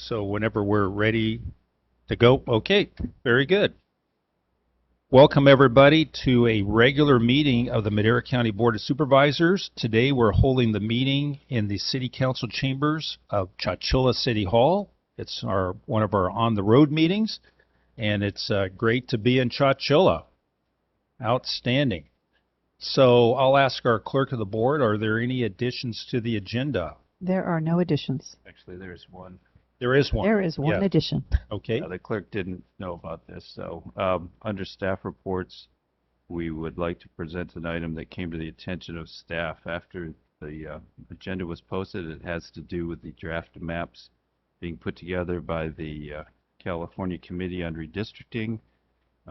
So whenever we're ready to go, okay, very good. Welcome everybody to a regular meeting of the Madera County Board of Supervisors. Today we're holding the meeting in the City Council chambers of Chowchilla City Hall. It's one of our on-the-road meetings, and it's great to be in Chowchilla. Outstanding. So I'll ask our clerk of the board, are there any additions to the agenda? There are no additions. Actually, there's one. There is one. There is one Yeah. addition. Okay. The clerk didn't know about this, so under staff reports, we would like to present an item that came to the attention of staff after the agenda was posted. It has to do with the draft maps being put together by the California Committee on Redistricting.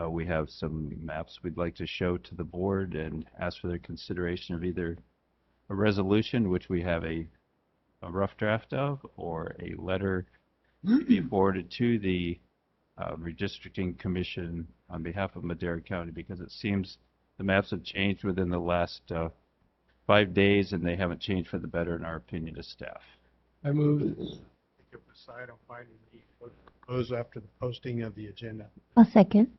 We have some maps we'd like to show to the board and ask for their consideration of either a resolution, which we have a rough draft of, or a letter be forwarded to the Redistricting Commission on behalf of Madera County, because it seems the maps have changed within the last 5 days, and they haven't changed for the better, in our opinion, as staff. I move to decide on finding the propose after the posting of the agenda. A second.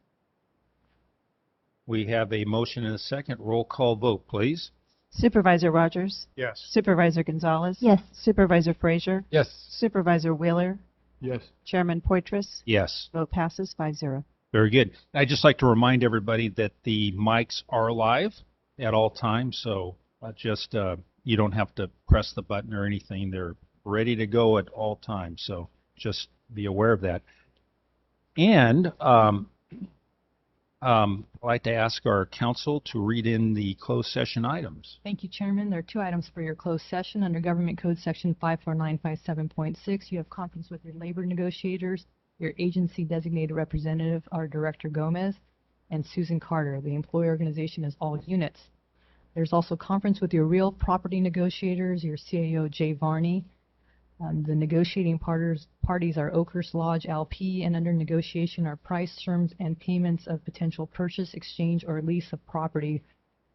We have a motion and a second. Roll call vote, please. Supervisor Rogers? Yes. Supervisor Gonzalez? Yes. Supervisor Frazier? Yes. Supervisor Wheeler? Yes. Chairman Poitras? Yes. Vote passes 5-0. Very good. I'd just like to remind everybody that the mics are live at all times, so you don't have to press the button or anything. They're ready to go at all times, so just be aware of that. And I'd like to ask our counsel to read in the closed session items. Thank you, Chairman. There are 2 items for your closed session. Under Government Code Section 54957.6, you have conference with your labor negotiators, your agency designated representative, our Director Gomez, and Susan Carter. The employee organization is all units. There's also conference with your real property negotiators, your CAO Jay Varney. The negotiating parties are Oakhurst Lodge LP, and under negotiation are price, terms, and payments of potential purchase, exchange, or lease of property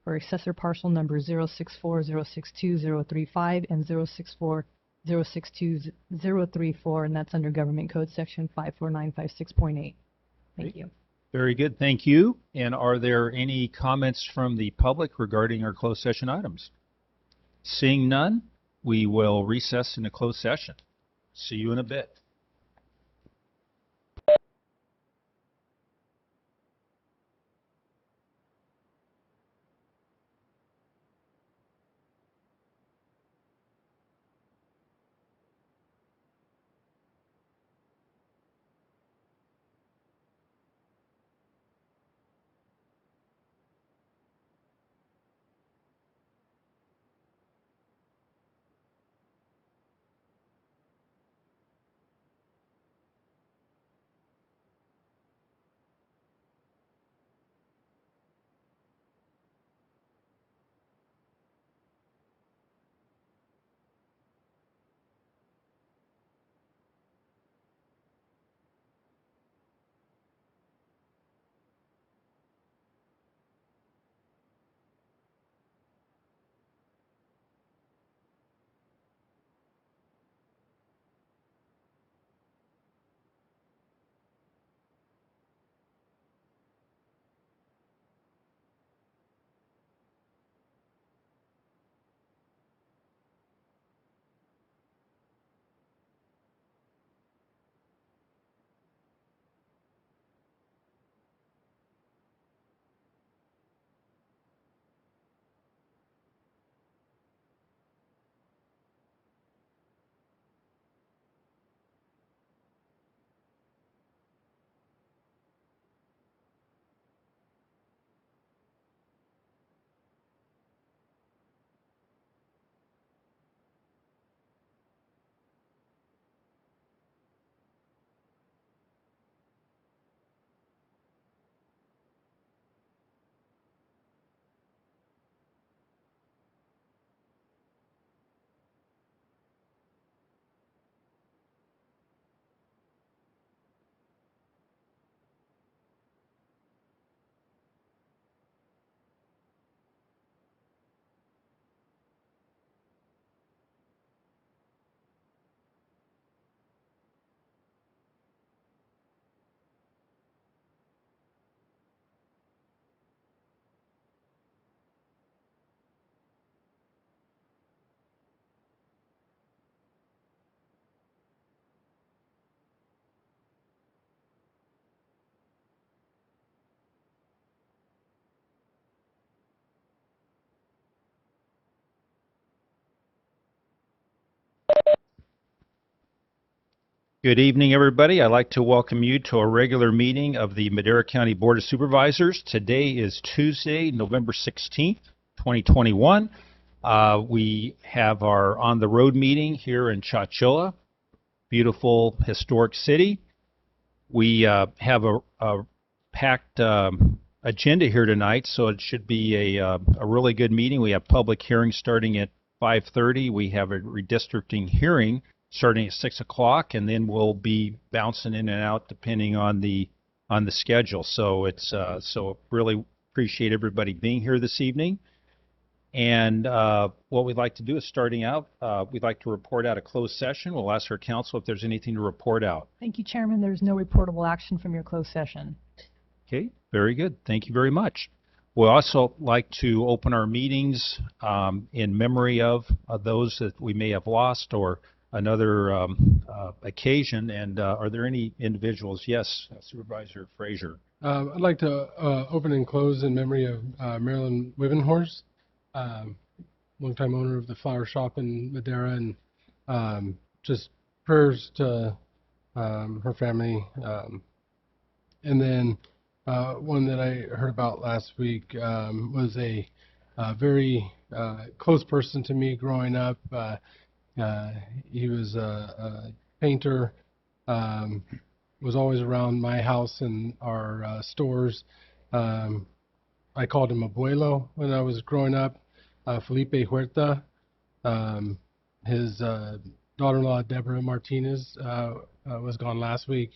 for accessor parcel number 064062035 and 064062034, and that's under Government Code Section 54956.8. Thank you. Very good. Thank you. And are there any comments from the public regarding our closed session items? Seeing none, we will recess in a closed session. See you in a bit. Good evening, everybody. I'd like to welcome you to a regular meeting of the Madera County Board of Supervisors. Today is Tuesday, November 16th, 2021. We have our on-the-road meeting here in Chowchilla, beautiful historic city. We have a packed agenda here tonight, so it should be a really good meeting. We have public hearings starting at 5:30. We have a redistricting hearing starting at 6 o'clock, and then we'll be bouncing in and out depending on the schedule. So it's so really appreciate everybody being here this evening. And what we'd like to do is starting out, we'd like to report out a closed session. We'll ask our council if there's anything to report out. Thank you, Chairman. There's no reportable action from your closed session. Okay, very good. Thank you very much. We'd also like to open our meetings in memory of those that we may have lost or another occasion. And are there any individuals? Yes, Supervisor Frazier. I'd like to open and close in memory of Marilyn Wivenhorst, longtime owner of the flower shop in Madera, and just prayers to her family. And then one that I heard about last week was a very close person to me growing up. He was a painter, was always around my house and our stores. I called him Abuelo when I was growing up. Felipe Huerta. His daughter-in-law, Deborah Martinez, was gone last week,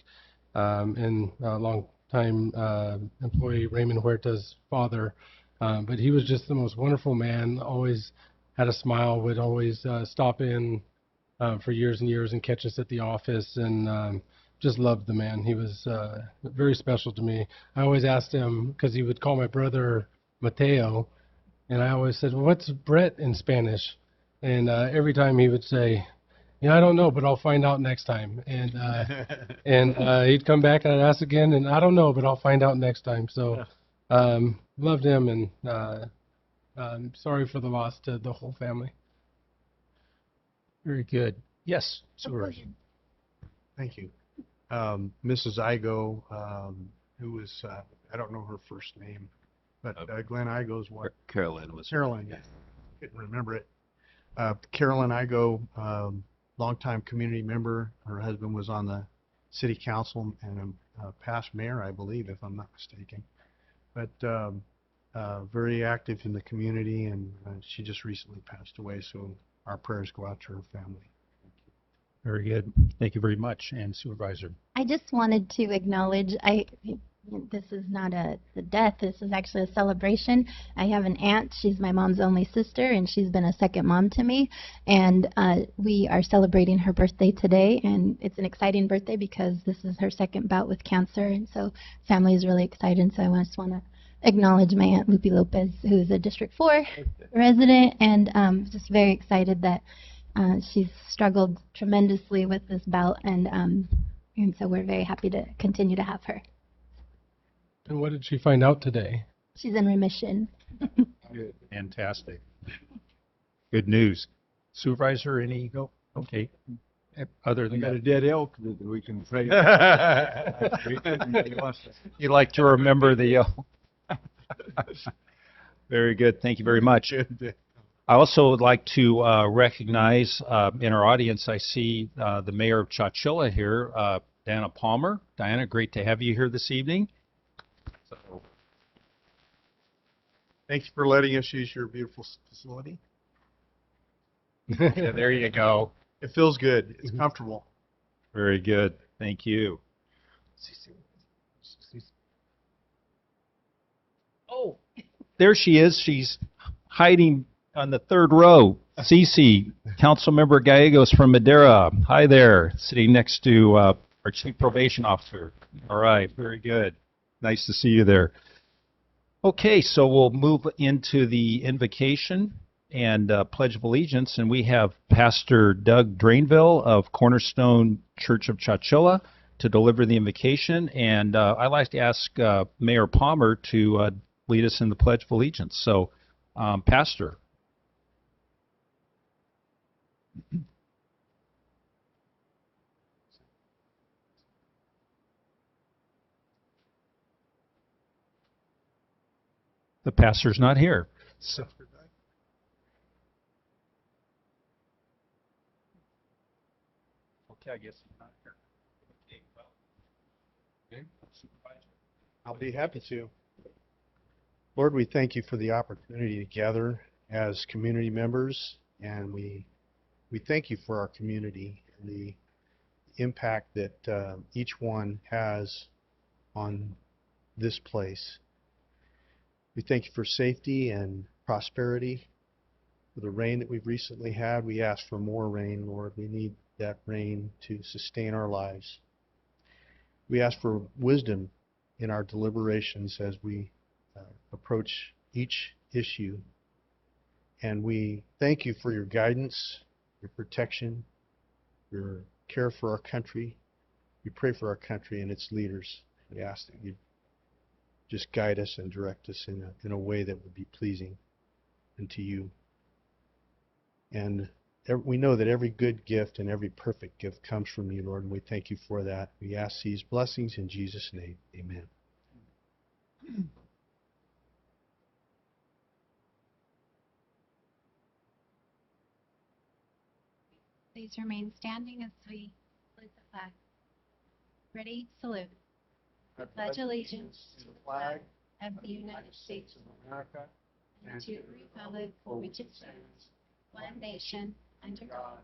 and a long-time employee, Raymond Huerta's father. But he was just the most wonderful man, always had a smile, would always stop in for years and years and catch us at the office, and just loved the man. He was very special to me. I always asked him, because he would call my brother Mateo, and I always said, well, what's Brett in Spanish? And every time he would say, I don't know, but I'll find out next time. And he'd come back and I'd ask again, and I don't know, but I'll find out next time. So loved him, and sorry for the loss to the whole family. Very good. Yes, Supervisor. Thank you. Mrs. Igo, who was, I don't know her first name, but Glenn Igo's wife. Carolyn was. Carolyn, yeah. Couldn't remember it. Carolyn Igo, longtime community member. Her husband was on the city council and a past mayor, I believe, if I'm not mistaken. But very active in the community, and she just recently passed away, so our prayers go out to her family. Very good. Thank you very much. And Supervisor. I just wanted to acknowledge, this is not a death, this is actually a celebration. I have an aunt, she's my mom's only sister, and she's been a second mom to me. And we are celebrating her birthday today, and it's an exciting birthday because this is her second bout with cancer, and so family is really excited. So I just want to acknowledge my Aunt Lupe Lopez, who is a District 4 resident, and just very excited that she's struggled tremendously with this bout, and so we're very happy to continue to have her. And what did she find out today? She's in remission. Fantastic. Good news. Supervisor, any? No. Okay. Other than that, dead elk that we can pray. you like to remember the. Very good. Thank you very much. I also would like to recognize in our audience, I see the mayor of Chowchilla here, Diana Palmer. Diana, great to have you here this evening. So, Thanks for letting us use your beautiful facility. yeah, there you go. It feels good. It's comfortable. Very good. Thank you. Oh, there she is. She's hiding on the third row. Cece, Councilmember Gallegos from Madera. Hi there, sitting next to our Chief Probation Officer. All right, very good. Nice to see you there. Okay, so we'll move into the invocation and Pledge of Allegiance, and we have Pastor Doug Drainville of Cornerstone Church of Chowchilla to deliver the invocation, and I'd like to ask Mayor Palmer to lead us in the Pledge of Allegiance. So, Pastor. The pastor's not here. So, Okay, I guess he's not here. Okay, well. Okay, Supervisor. I'll be happy to. Lord, we thank you for the opportunity to gather as community members, and we thank you for our community and the impact that each one has on this place. We thank you for safety and prosperity. For the rain that we've recently had, we ask for more rain, Lord. We need that rain to sustain our lives. We ask for wisdom in our deliberations as we approach each issue. And we thank you for your guidance, your protection, your care for our country. We pray for our country and its leaders. We ask that you just guide us and direct us in a way that would be pleasing unto you. And we know that every good gift and every perfect gift comes from you, Lord, and we thank you for that. We ask these blessings in Jesus' name. Amen. Please remain standing as we salute the flag. Ready? Salute. I pledge allegiance to the flag of the United States of America and to the republic for which it stands, one nation, under God,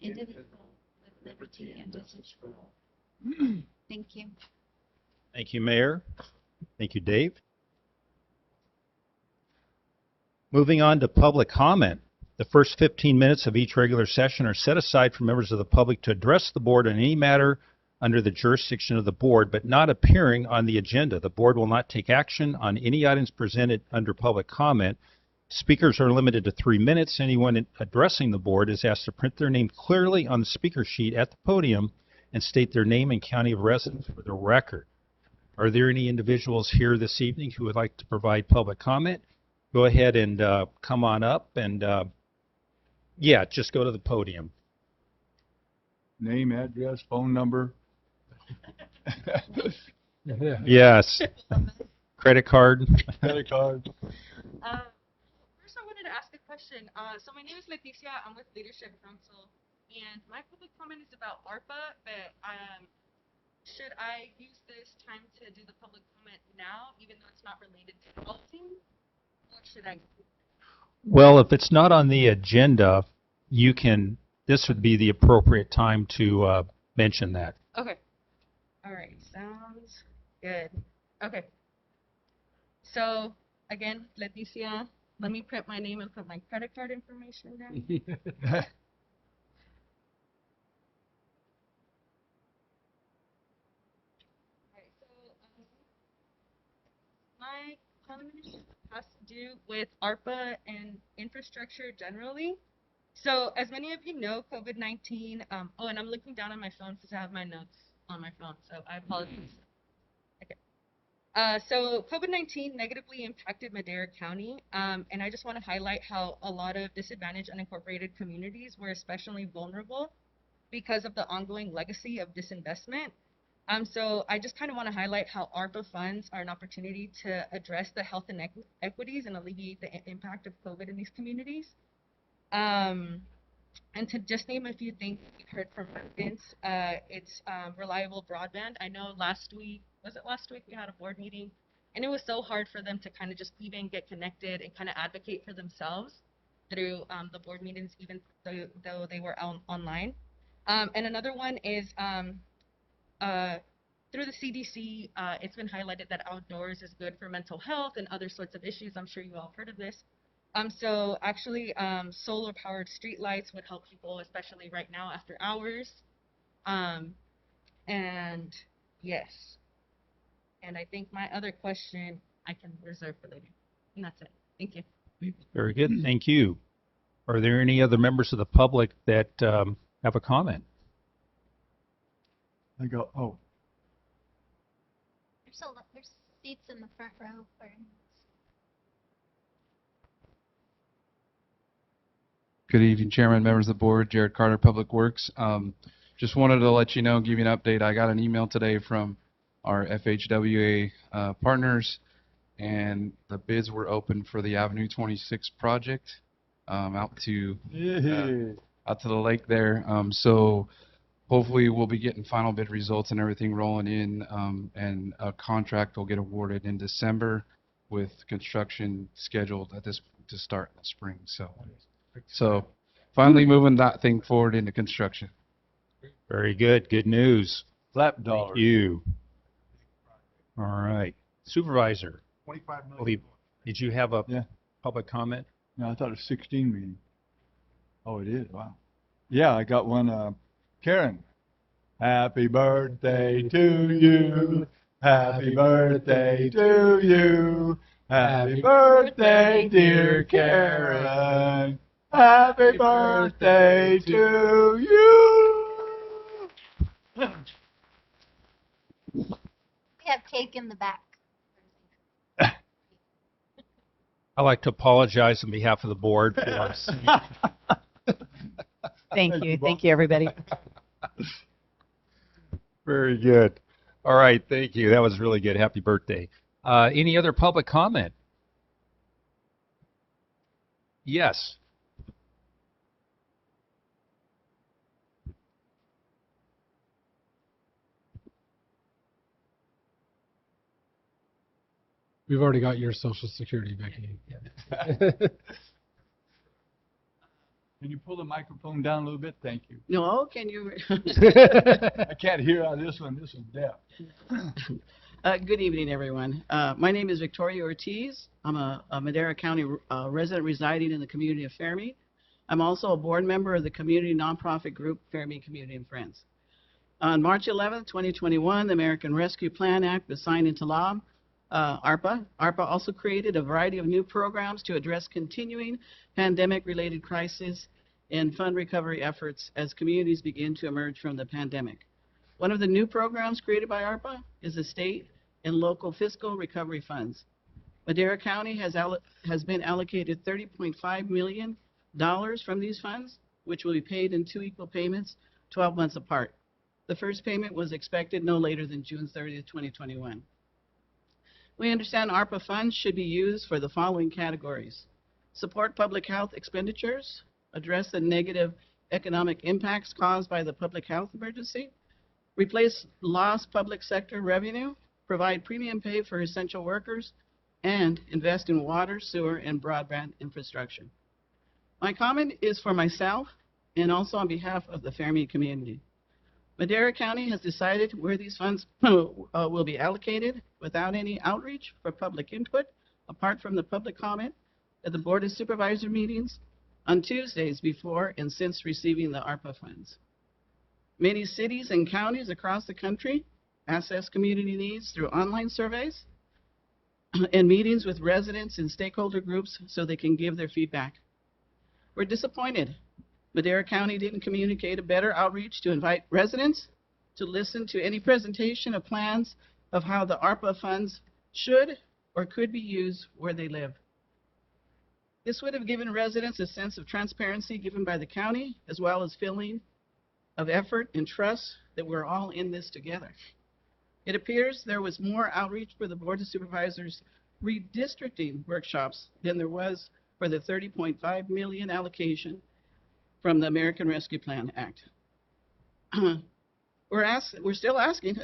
indivisible, with liberty and justice for all. Thank you. Thank you, Mayor. Thank you, Dave. Moving on to public comment. The first 15 minutes of each regular session are set aside for members of the public to address the board on any matter under the jurisdiction of the board, but not appearing on the agenda. The board will not take action on any items presented under public comment. Speakers are limited to 3 minutes. Anyone addressing the board is asked to print their name clearly on the speaker sheet at the podium and state their name and county of residence for the record. Are there any individuals here this evening who would like to provide public comment? Go ahead and come on up and yeah, just go to the podium. Name, address, phone number. Yeah. Yes. Credit card. Credit card. First, I wanted to ask a question. So my name is Leticia. I'm with Leadership Council, and my public comment is about ARPA. But should I use this time to do the public comment now, even though it's not related to policy, or should I? Well, if it's not on the agenda, you can. This would be the appropriate time to mention that. Okay. All right. Sounds good. Okay. So again, Leticia, let me print my name and put my credit card information down. Alright, so my comment has to do with ARPA and infrastructure generally. So as many of you know, COVID-19, oh, and I'm looking down on my phone since I have my notes on my phone, so I apologize. Okay. So COVID-19 negatively impacted Madera County, and I just want to highlight how a lot of disadvantaged unincorporated communities were especially vulnerable because of the ongoing legacy of disinvestment. So I just kind of want to highlight how ARPA funds are an opportunity to address the health inequities and alleviate the impact of COVID in these communities. And to just name a few things we've heard from residents, it's reliable broadband. I know last week we had a board meeting, and it was so hard for them to kind of just even get connected and kind of advocate for themselves through the board meetings, even though they were online. And another one is through the CDC, it's been highlighted that outdoors is good for mental health and other sorts of issues. I'm sure you all heard of this. So actually, solar-powered streetlights would help people, especially right now after hours. And yes. And I think my other question I can reserve for later. And that's it. Thank you. Very good. Thank you. Are there any other members of the public that have a comment? I go, oh, There's seats in the front row. Good evening, Chairman, members of the board. Jared Carter, Public Works. Just wanted to let you know, give you an update. I got an email today from our FHWA partners and the bids were open for the Avenue 26 project out to the lake there. So hopefully we'll be getting final bid results and everything rolling in, and a contract will get awarded in December with construction scheduled to start in the spring. So finally moving that thing forward into construction. Very good. Good news. Flap Thank dollars. you. All right. Supervisor, 25 million. believe, did you have a Yeah. public comment? No, I thought it was 16 meeting. Oh, it is, wow. Yeah, I got one, Karen. Happy birthday to you. Happy birthday to you. Happy birthday, dear Karen. Happy birthday to you. We have cake in the back. I'd like to apologize on behalf of the board for Thank you. Thank you, everybody. Very good. All right, thank you. That was really good. Happy birthday. Any other public comment? Yes. We've already got your social security, Becky. Can you pull the microphone down a little bit? Thank you. No, can you? I can't hear out of this one. This is deaf. Good evening, everyone. My name is Victoria Ortiz. I'm a Madera County resident residing in the community of Fairmead. I'm also a board member of the community nonprofit group Fairmead Community and Friends. On March 11, 2021, the American Rescue Plan Act was signed into law. ARPA also created a variety of new programs to address continuing pandemic-related crises and fund recovery efforts as communities begin to emerge from the pandemic. One of the new programs created by ARPA is the state and local fiscal recovery funds. Madera County has been allocated $30.5 million from these funds, which will be paid in 2 equal payments, 12 months apart. The first payment was expected no later than June 30, 2021. We understand ARPA funds should be used for the following categories: support public health expenditures, address the negative economic impacts caused by the public health emergency, replace lost public sector revenue, provide premium pay for essential workers, and invest in water, sewer, and broadband infrastructure. My comment is for myself and also on behalf of the Fairmead community. Madera County has decided where these funds will be allocated without any outreach for public input, apart from the public comment at the Board of Supervisor meetings on Tuesdays before and since receiving the ARPA funds. Many cities and counties across the country assess community needs through online surveys and meetings with residents and stakeholder groups so they can give their feedback. We're disappointed Madera County didn't communicate a better outreach to invite residents to listen to any presentation of plans of how the ARPA funds should or could be used where they live. This would have given residents a sense of transparency given by the county, as well as feeling of effort and trust that we're all in this together. It appears there was more outreach for the Board of Supervisors redistricting workshops than there was for the $30.5 million allocation from the American Rescue Plan Act. We're still asking.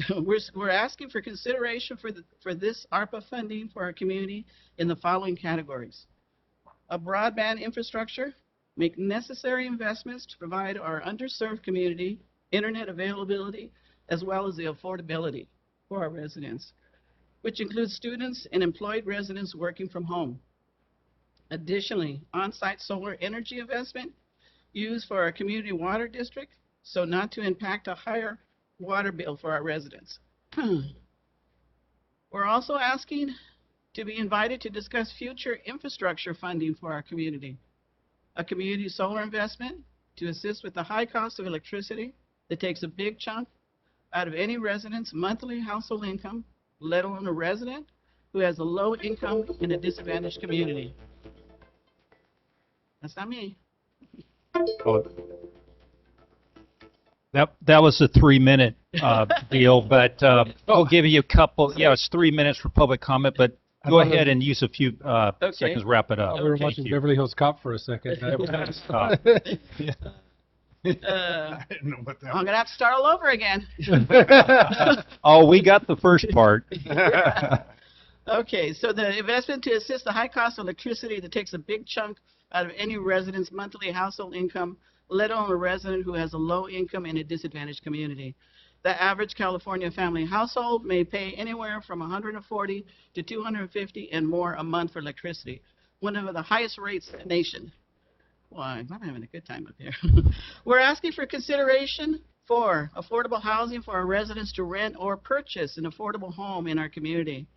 we're asking for consideration for this ARPA funding for our community in the following categories: a broadband infrastructure, make necessary investments to provide our underserved community internet availability as well as the affordability for our residents, which includes students and employed residents working from home. Additionally, on-site solar energy investment used for our community water district, so not to impact a higher water bill for our residents. We're also asking to be invited to discuss future infrastructure funding for our community. A community solar investment to assist with the high cost of electricity that takes a big chunk out of any resident's monthly household income, let alone a resident who has a low income in a disadvantaged community. That's not me. Oh, that was a 3-minute deal, but I'll give you a couple. Yeah, it's 3 minutes for public comment, but go ahead and use a few Okay. seconds, wrap it up. We were Thank watching you. Beverly Hills Cop for a second. Stop. I didn't know what that I'm was. gonna have to start all over again. Oh, we got the first part. Okay, so the investment to assist the high cost of electricity that takes a big chunk out of any resident's monthly household income, let alone a resident who has a low income in a disadvantaged community. The average California family household may pay anywhere from $140 to $250 and more a month for electricity, one of the highest rates in the nation. Well, I'm having a good time up here. We're asking for consideration for affordable housing for our residents to rent or purchase an affordable home in our community.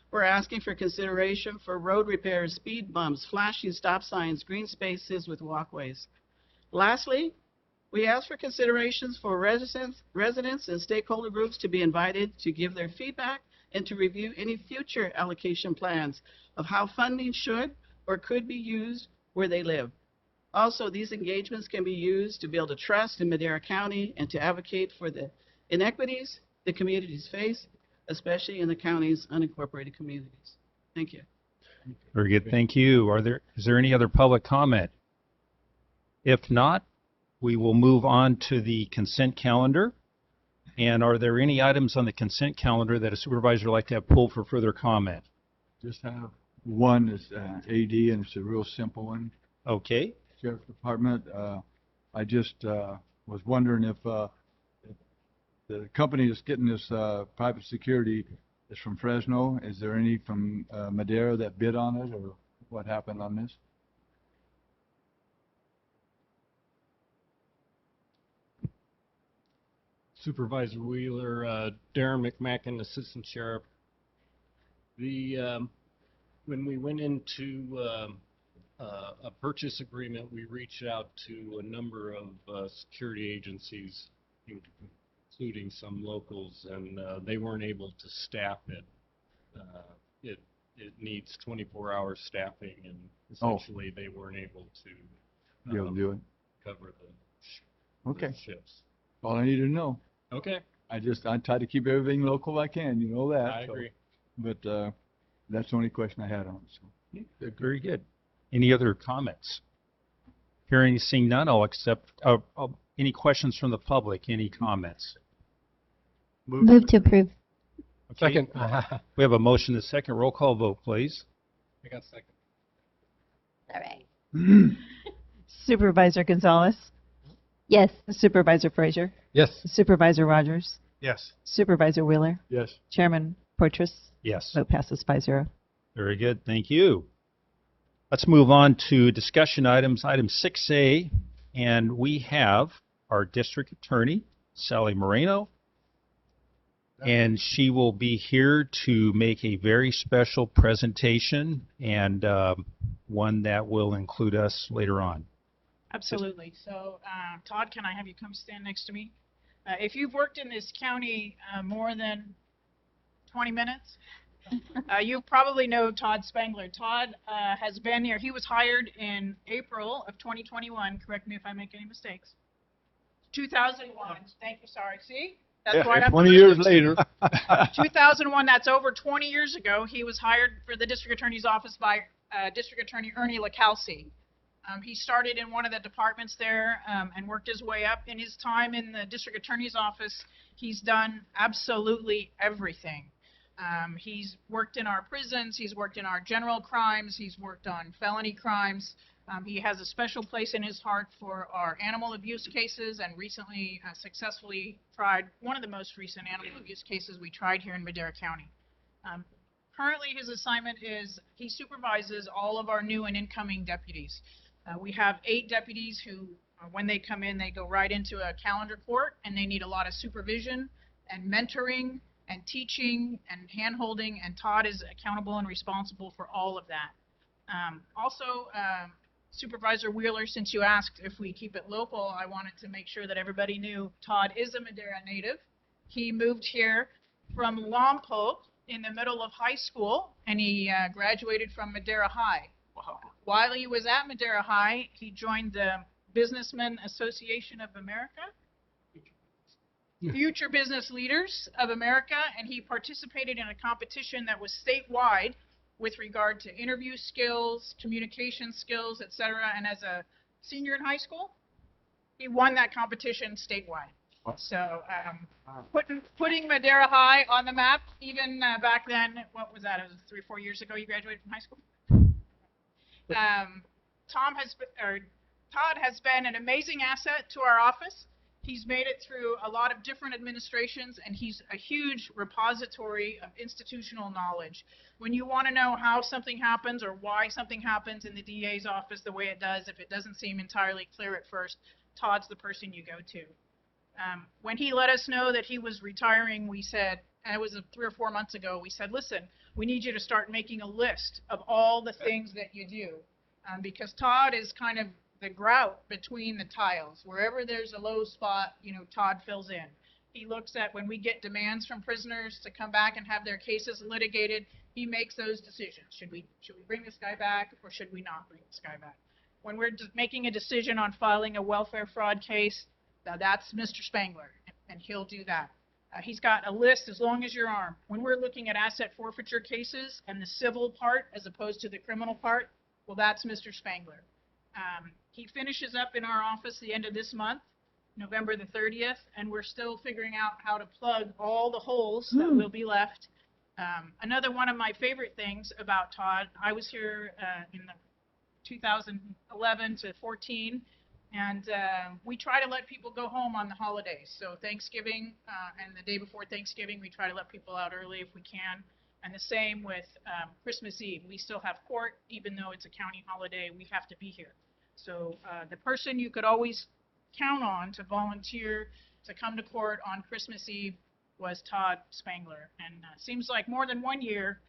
We're asking for consideration for road repairs, speed bumps, flashing stop signs, green spaces with walkways. Lastly, we ask for considerations for residents and stakeholder groups to be invited to give their feedback and to review any future allocation plans of how funding should or could be used where they live. Also, these engagements can be used to build a trust in Madera County and to advocate for the inequities the communities face, especially in the county's unincorporated communities. Thank you. Very good. Thank you. Is there any other public comment? If not, we will move on to the consent calendar. And are there any items on the consent calendar that a supervisor would like to have pulled for further comment? Just have one is AD, and it's a real simple one. Okay. Sheriff's Department, I just was wondering if the company that's getting this private security is from Fresno. Is there any from Madera that bid on it, or what happened on this? Supervisor Wheeler, Darren McMacken, Assistant Sheriff. When we went into a purchase agreement, we reached out to a number of security agencies, including some locals, and they weren't able to staff it. It needs 24-hour staffing, and essentially they weren't able to You'll do it. cover Okay. the shifts. All I need to know. Okay, I try to keep everything local I can. You know that. I agree. But that's the only question I had on it. So. Very good. Any other comments? Hearing, seeing none, I'll accept any questions from the public, any comments? Move to approve. Okay. Second. We have a motion and a second. Roll call vote, please. I got second. All right. Supervisor Gonzalez, Yes. Supervisor Frazier, Yes. Supervisor Rogers, Yes. Supervisor Wheeler, Yes. Chairman Portress. Yes. Vote passes 5-0. Very good. Thank you. Let's move on to discussion items, item 6A, and we have our district attorney, Sally Moreno, and she will be here to make a very special presentation and one that will include us later on. Absolutely. So, Todd, can I have you come stand next to me? If you've worked in this county more than 20 minutes, you probably know Todd Spangler. Todd has been here. He was hired in April of 2021. Correct me if I make any mistakes. 2001. Thank you. Sorry. See? That's why I'm 20 years later. 2001. That's over 20 years ago. He was hired for the district attorney's office by District Attorney Ernie LaCalci. He started in one of the departments there and worked his way up. In his time in the district attorney's office, he's done absolutely everything. He's worked in our prisons, he's worked in our general crimes, he's worked on felony crimes. He has a special place in his heart for our animal abuse cases, and recently successfully tried one of the most recent animal abuse cases we tried here in Madera County. Currently, his assignment is he supervises all of our new and incoming deputies. We have 8 deputies who, when they come in, they go right into a calendar court, and they need a lot of supervision and mentoring and teaching and hand-holding, and Todd is accountable and responsible for all of that. Also, Supervisor Wheeler, since you asked if we keep it local, I wanted to make sure that everybody knew Todd is a Madera native. He moved here from Lompoc in the middle of high school, and he graduated from Madera High. Wow. While he was at Madera High, he joined the Businessmen Association of America, Future Business Leaders of America, and he participated in a competition that was statewide with regard to interview skills, communication skills, etc. And as a senior in high school, he won that competition statewide. So putting Madera High on the map, even back then, what was that? It was 3 or 4 years ago you graduated from high school. Todd has been an amazing asset to our office. He's made it through a lot of different administrations, and he's a huge repository of institutional knowledge. When you want to know how something happens or why something happens in the DA's office the way it does, if it doesn't seem entirely clear at first, Todd's the person you go to. When he let us know that he was retiring, we said, and it was 3 or 4 months ago, we said, listen, we need you to start making a list of all the things that you do. Because Todd is kind of the grout between the tiles. Wherever there's a low spot, Todd fills in. He looks at when we get demands from prisoners to come back and have their cases litigated, he makes those decisions. Should we bring this guy back or should we not bring this guy back? When we're making a decision on filing a welfare fraud case, that's Mr. Spangler, and he'll do that. He's got a list as long as your arm. When we're looking at asset forfeiture cases and the civil part as opposed to the criminal part, well, that's Mr. Spangler. He finishes up in our office the end of this month, November the 30th, and we're still figuring out how to plug all the holes that will be left. Another one of my favorite things about Todd, I was here in the 2011 to 14, and we try to let people go home on the holidays. So Thanksgiving and the day before Thanksgiving, we try to let people out early if we can. And the same with Christmas Eve. We still have court, even though it's a county holiday, we have to be here. So the person you could always count on to volunteer to come to court on Christmas Eve was Todd Spangler. And seems like more than 1 year,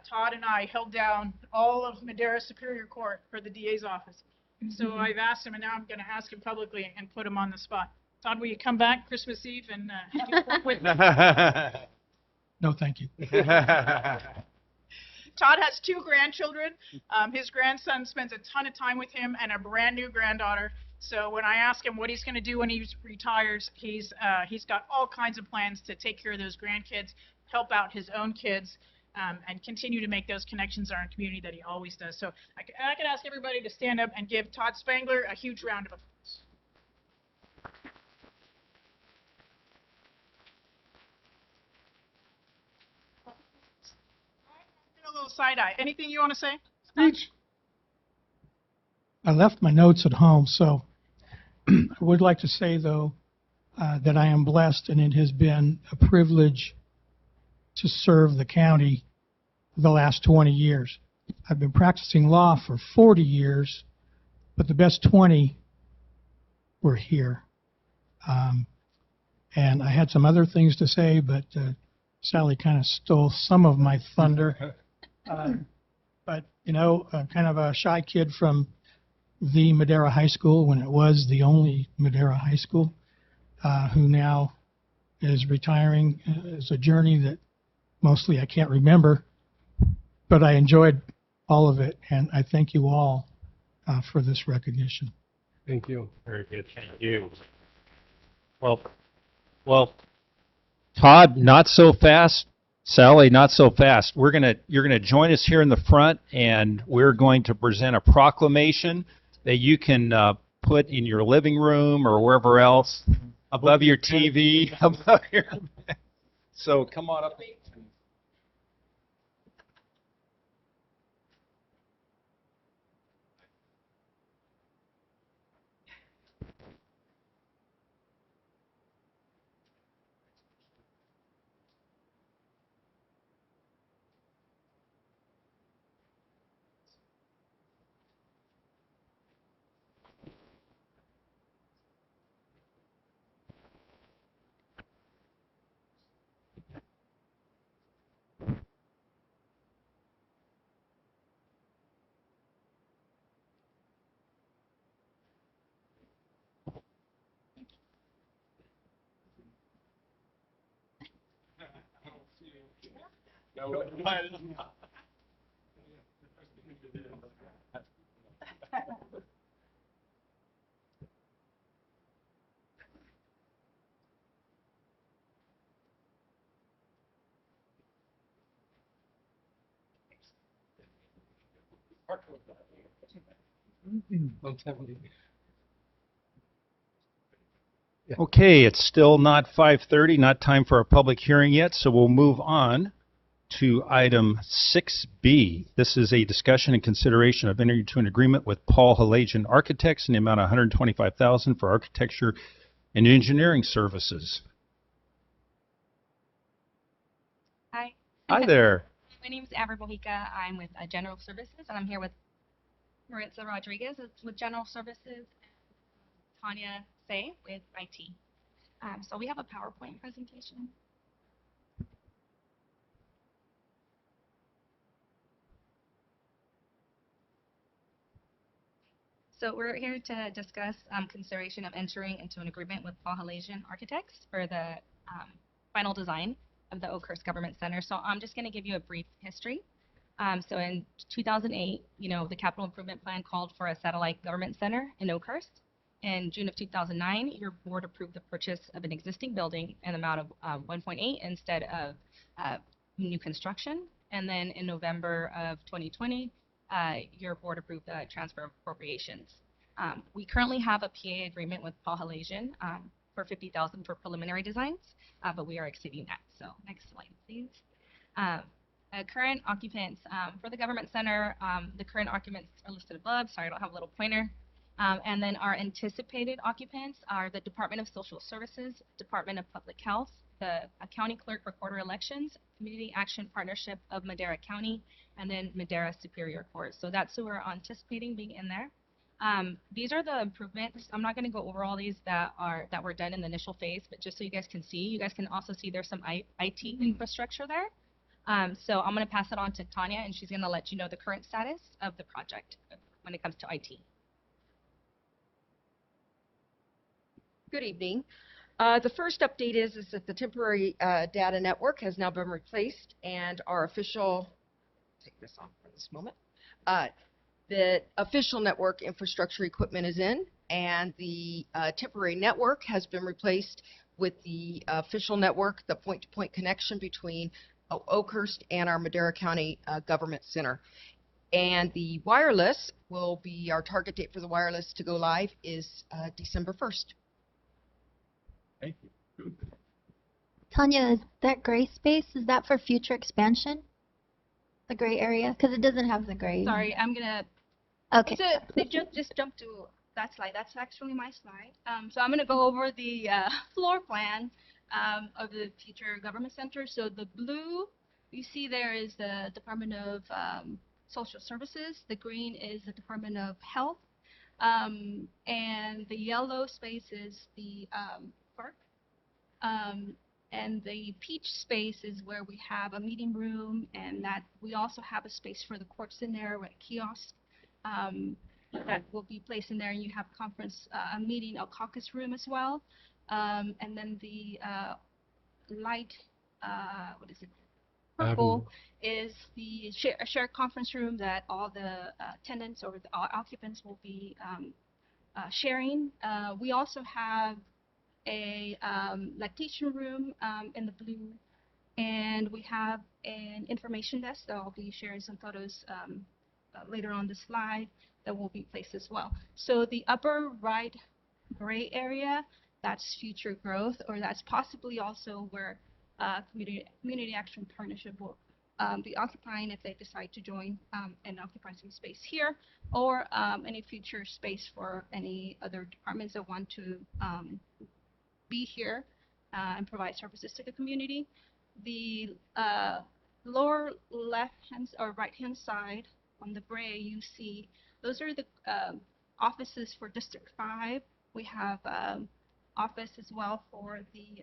Todd and I held down all of Madera Superior Court for the DA's office. So I've asked him, and now I'm going to ask him publicly and put him on the spot. Todd, will you come back Christmas Eve and do court with me? No, thank you. Todd has 2 grandchildren. His grandson spends a ton of time with him and a brand new granddaughter. So when I ask him what he's going to do when he retires, he's got all kinds of plans to take care of those grandkids, help out his own kids, and continue to make those connections in our community that he always does. So I could ask everybody to stand up and give Todd Spangler a huge round of applause. A little side eye. Anything you want to say? Speech. I left my notes at home, so I would like to say, though, that I am blessed, and it has been a privilege to serve the county the last 20 years. I've been practicing law for 40 years, but the best 20 were here. And I had some other things to say, but Sally kind of stole some of my thunder. But, I'm kind of a shy kid from the Madera High School when it was the only Madera High School, who now is retiring. It's a journey that mostly I can't remember, but I enjoyed all of it, and I thank you all for this recognition. Thank you. Very good. Thank you. Well, Todd, not so fast. Sally, not so fast. You're gonna join us here in the front, and we're going to present a proclamation that you can put in your living room or wherever else, above your TV, above your. So come on up. Okay, it's still not 5:30, not time for a public hearing yet, so we'll move on to item 6B. This is a discussion and consideration of entering into an agreement with Paul Halajian Architects in the amount of $125,000 for architecture and engineering services. Hi. Hi there. My name is Amber Mojica. I'm with General Services, and I'm here with Maritza Rodriguez with General Services, and Tanya Say with IT. So we have a PowerPoint presentation. So we're here to discuss consideration of entering into an agreement with Paul Halajian Architects for the final design of the Oakhurst Government Center. So I'm just going to give you a brief history. So in 2008, the capital improvement plan called for a satellite government center in Oakhurst. In June of 2009, your board approved the purchase of an existing building in the amount of 1.8 instead of new construction. And then in November of 2020, your board approved the transfer of appropriations. We currently have a PA agreement with Paul Halajian for $50,000 for preliminary designs, but we are exceeding that. So next slide, please. Current occupants for the government center, the current occupants are listed above. Sorry, I don't have a little pointer. And then our anticipated occupants are the Department of Social Services, Department of Public Health, the County Clerk Recorder Elections, Community Action Partnership of Madera County, and then Madera Superior Court. So that's who we're anticipating being in there. These are the improvements. I'm not going to go over all these that were done in the initial phase, but just so you guys can see, you guys can also see there's some IT infrastructure there. So I'm going to pass it on to Tanya, and she's going to let you know the current status of the project when it comes to IT. Good evening. The first update is that the temporary data network has now been replaced, and our official, take this off for this moment, the official network infrastructure equipment is in, and the temporary network has been replaced with the official network, the point-to-point connection between Oakhurst and our Madera County Government Center. And the wireless will be, our target date for the wireless to go live is December 1st. Thank you. Tanya, is that gray space, is that for future expansion? The gray area? Because it doesn't have the gray. Sorry, I'm going to... Okay. So they just jump to that slide. That's actually my slide. So I'm going to go over the floor plan of the future government center. So the blue you see there is the Department of Social Services. The green is the Department of Health. And the yellow space is the park. And the peach space is where we have a meeting room, and that we also have a space for the courts in there with a kiosk that will be placed in there, and you have conference, a meeting, a caucus room as well. And then the light, what is it? Purple is the shared conference room that all the tenants or the occupants will be sharing. We also have a lactation room in the blue, and we have an information desk that I'll be sharing some photos later on the slide that will be placed as well. So the upper right gray area, that's future growth, or that's possibly also where Community Action Partnership will be occupying if they decide to join and occupy some space here, or any future space for any other departments that want to be here and provide services to the community. The lower left-hand or right-hand side on the gray, you see those are the offices for District 5. We have office as well for the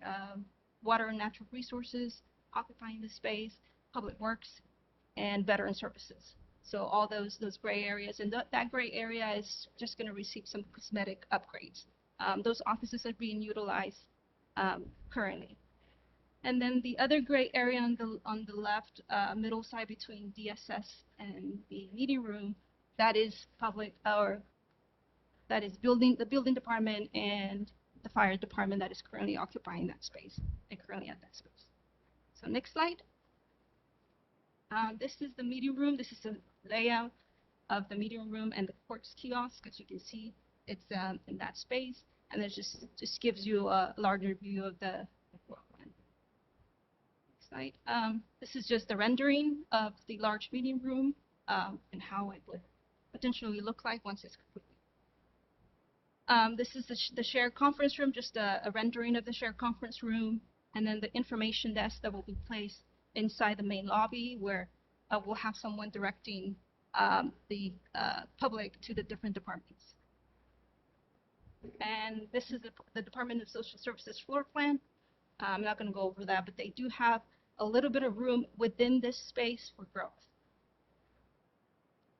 Water and Natural Resources occupying the space, Public Works, and Veteran Services. So all those gray areas, and that gray area is just going to receive some cosmetic upgrades. Those offices are being utilized currently. And then the other gray area on the left, middle side between DSS and the meeting room, that is public, or that is the building department and the fire department that is currently occupying that space and currently at that space. So next slide. This is the meeting room. This is the layout. of the meeting room and the courts kiosk. As you can see, it's in that space, and it just gives you a larger view of the floor plan. Site. This is just the rendering of the large meeting room and how it would potentially look like once it's complete. This is the shared conference room, just a rendering of the shared conference room, and then the information desk that will be placed inside the main lobby, where we'll have someone directing the public to the different departments. And this is the Department of Social Services floor plan. I'm not going to go over that, but they do have a little bit of room within this space for growth.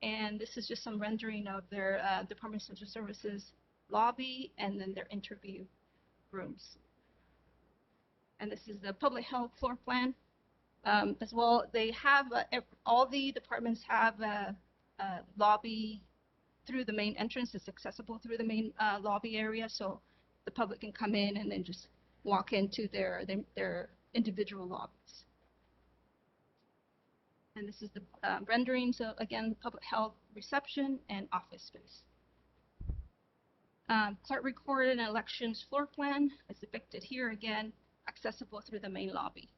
And this is just some rendering of their Department of Social Services lobby and then their interview rooms. And this is the public health floor plan as well. They have all the departments have a lobby through the main entrance. It's accessible through the main lobby area, so the public can come in and then just walk into their individual lobbies. And this is the rendering. So again, public health reception and office space. Clerk recorded and elections floor plan is depicted here again, accessible through the main lobby.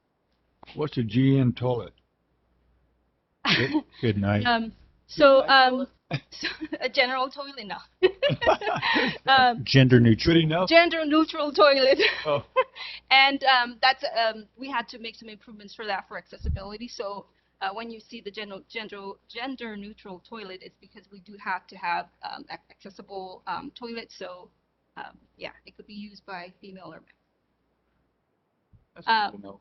What's a GN toilet? Good night. So a general toilet, no. Gender neutral. Good enough? Gender neutral toilet. Oh. And that's we had to make some improvements for that for accessibility. So when you see the gender neutral toilet, it's because we do have to have accessible toilets. So yeah, it could be used by female or male. That's good to know.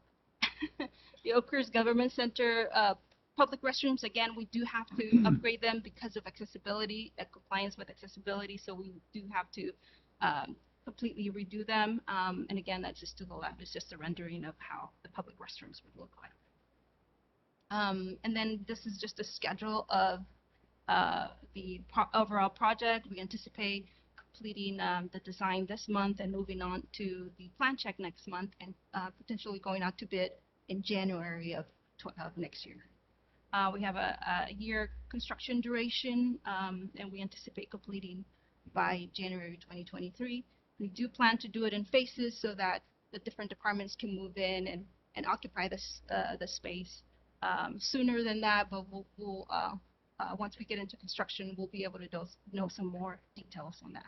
The Oakhurst Government Center public restrooms, again, we do have to upgrade them because of accessibility, compliance with accessibility. So we do have to completely redo them. And again, that's just to the left. It's just a rendering of how the public restrooms would look like. And then this is just a schedule of the overall project. We anticipate completing the design this month and moving on to the plan check next month, and potentially going out to bid in January of next year. We have a year construction duration, and we anticipate completing by January 2023. We do plan to do it in phases so that the different departments can move in and occupy the space sooner than that, but we'll once we get into construction, we'll be able to know some more details on that.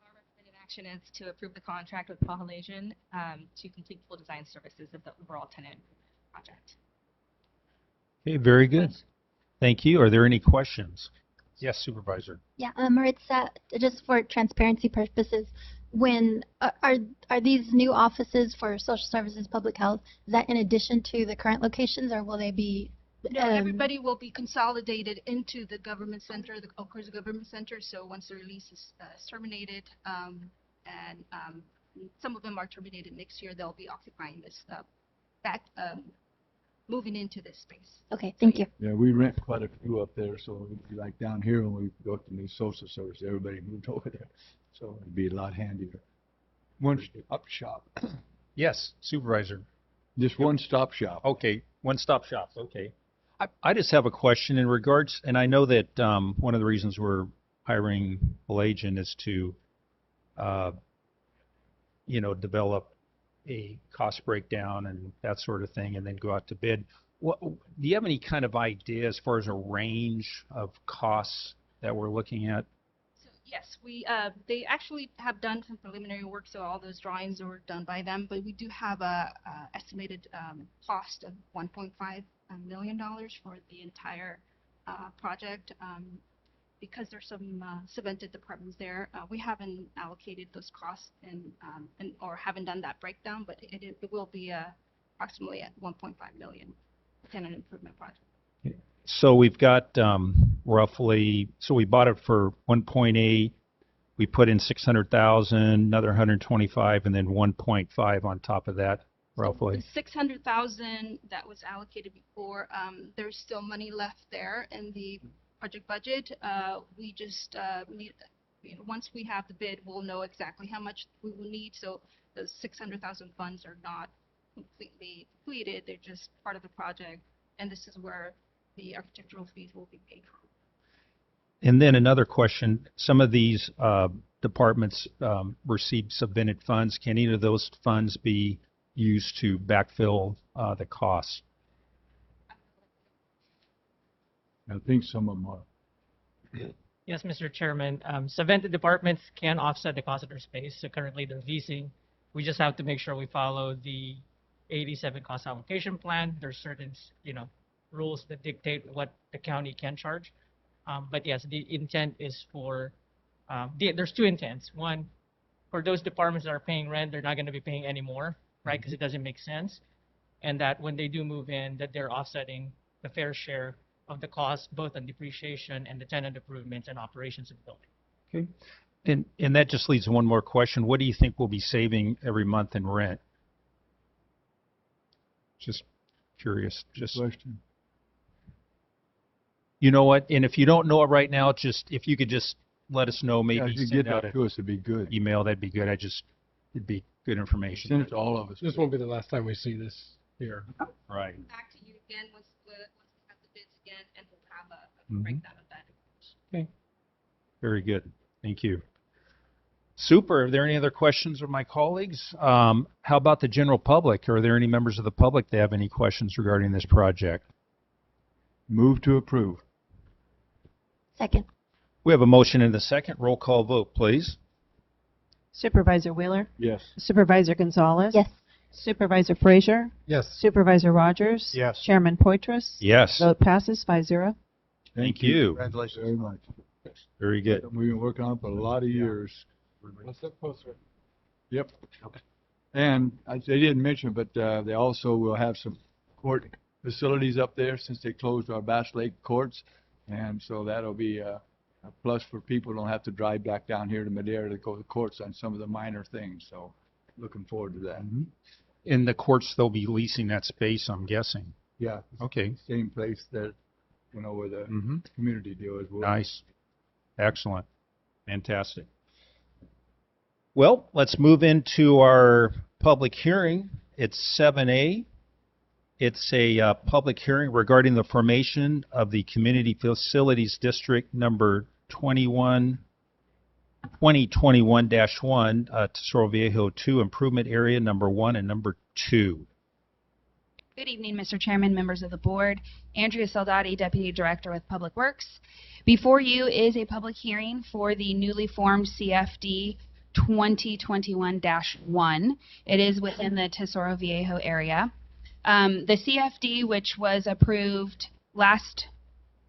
Our recommended action is to approve the contract with Polynesian to complete full design services of the overall tenant project. Okay, very good. Thank you. Are there any questions? Yes, Supervisor. Yeah, Maritza, just for transparency purposes, when are these new offices for social services, public health, is that in addition to the current locations, or will they be? No, everybody will be consolidated into the government center, the Oakhurst Government Center. So once the release is terminated, and some of them are terminated next year, they'll be occupying this moving into this space. Okay, thank you. Yeah, we rent quite a few up there, so it'd be like down here when we go to the social service, everybody moved over there. So it'd be a lot handier. One-stop shop. Yes, Supervisor. Just one-stop shop. Okay, one-stop shop. Okay. I just have a question in regards, and I know that one of the reasons we're hiring Pelagian is to, develop a cost breakdown and that sort of thing, and then go out to bid. Do you have any kind of idea as far as a range of costs that we're looking at? So yes, they actually have done some preliminary work, so all those drawings were done by them. But we do have a estimated cost of $1.5 million for the entire project. Because there's some cemented departments there, we haven't allocated those costs or haven't done that breakdown, but it will be approximately at $1.5 million tenant improvement project. So we've got roughly, so we bought it for 1.8, we put in 600,000, another 125, and then 1.5 on top of that, roughly. The 600,000 that was allocated before, there's still money left there in the project budget. We just need, once we have the bid, we'll know exactly how much we will need. So the 600,000 funds are not completely completed. They're just part of the project, and this is where the architectural fees will be paid from. And then another question, some of these departments receive subvented funds. Can either of those funds be used to backfill the costs? I think some of them are. Yes, Mr. Chairman. Subvented departments can offset the cost of their space. So currently they're leasing. We just have to make sure we follow the 87 cost allocation plan. There's certain, rules that dictate what the county can charge. But yes, the intent is for, there's two intents. One, for those departments that are paying rent, they're not going to be paying any more, right? Because it doesn't make sense. And that when they do move in, that they're offsetting the fair share of the cost, both on depreciation and the tenant improvements and operations of the building. Okay. And that just leads to one more question. What do you think we'll be saving every month in rent? Just curious. Just question. You know what? And if you don't know it right now, just if you could just let us know, maybe Yeah, if you send get out that to us, it'd be good. email, that'd be good. It'd be good information. Send it to all of us. This won't be the last time we see this here. Right. Back to you again once we have the bids again, and we'll have a Mhm. breakdown of that. Okay. Very good. Thank you. Super. Are there any other questions of my colleagues? How about the general public? Are there any members of the public that have any questions regarding this project? Move to approve. Second. We have a motion and a second. Roll call vote, please. Supervisor Wheeler, Yes. Supervisor Gonzalez. Yes. Supervisor Frazier, Yes. Supervisor Rogers. Yes. Chairman Poitras. Yes. Vote passes 5-0. Thank you. Congratulations. Very much. Very good. We've been working on it for a lot of years. One step closer. Yep. And they didn't mention, but they also will have some court facilities up there since they closed our Bass Lake courts. And so that'll be a plus for people who don't have to drive back down here to Madera to go to courts on some of the minor things. So looking forward to that. In the courts, they'll be leasing that space, I'm guessing. Yeah. Okay. Same place that, where the Mhm. community deal is. Nice. Excellent. Fantastic. Well, let's move into our public hearing. It's 7A. It's a public hearing regarding the formation of the Community Facilities District number 2021-1, Tesoro Viejo 2 Improvement Area number 1 and number 2. Good evening, Mr. Chairman, members of the board. Andrea Saldati, Deputy Director with Public Works. Before you is a public hearing for the newly formed CFD 2021-1. It is within the Tesoro Viejo area. The CFD, which was approved last,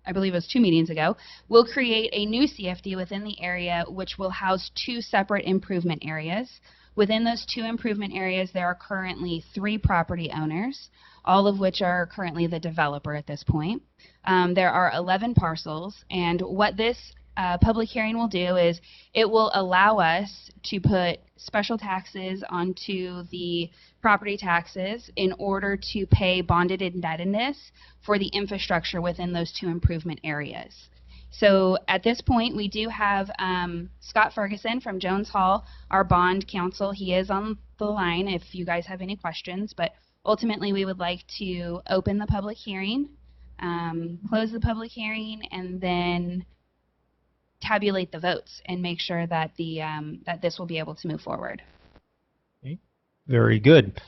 I believe it was 2 meetings ago, will create a new CFD within the area, which will house 2 separate improvement areas. Within those 2 improvement areas, there are currently 3 property owners, all of which are currently the developer at this point. There are 11 parcels, and what this public hearing will do is it will allow us to put special taxes onto the property taxes in order to pay bonded indebtedness for the infrastructure within those 2 improvement areas. So at this point, we do have Scott Ferguson from Jones Hall, our bond counsel. He is on the line if you guys have any questions, but ultimately we would like to open the public hearing, close the public hearing, and then tabulate the votes and make sure that that this will be able to move forward. Very good.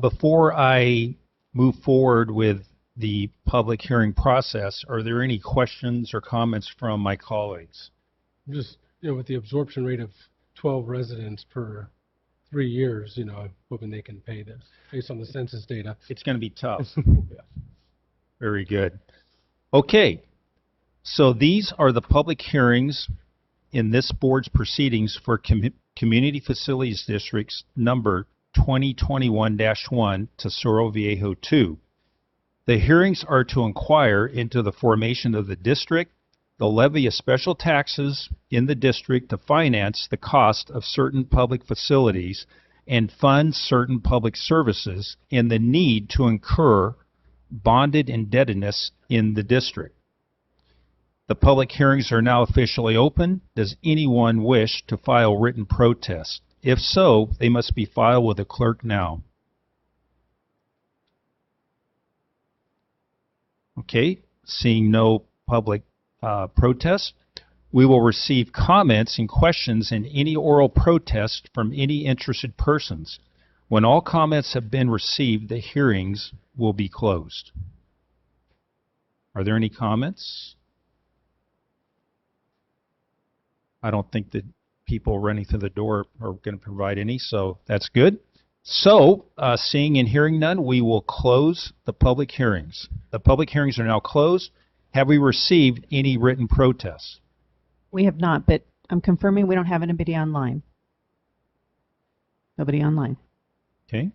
Before I move forward with the public hearing process, are there any questions or comments from my colleagues? Just, with the absorption rate of 12 residents per 3 years, I'm hoping they can pay this based on the census data. It's going to be tough. Very good. Okay. So these are the public hearings in this board's proceedings for Community Facilities Districts number 2021-1 Tesoro Viejo 2. The hearings are to inquire into the formation of the district, the levy of special taxes in the district to finance the cost of certain public facilities and fund certain public services, and the need to incur bonded indebtedness in the district. The public hearings are now officially open. Does anyone wish to file written protest? If so, they must be filed with the clerk now. Okay, seeing no public protest, we will receive comments and questions and any oral protest from any interested persons. When all comments have been received, the hearings will be closed. Are there any comments? I don't think that people running through the door are going to provide any, so that's good. So, seeing and hearing none, we will close the public hearings. The public hearings are now closed. Have we received any written protests? We have not, but I'm confirming we don't have anybody online. Nobody online. Okay.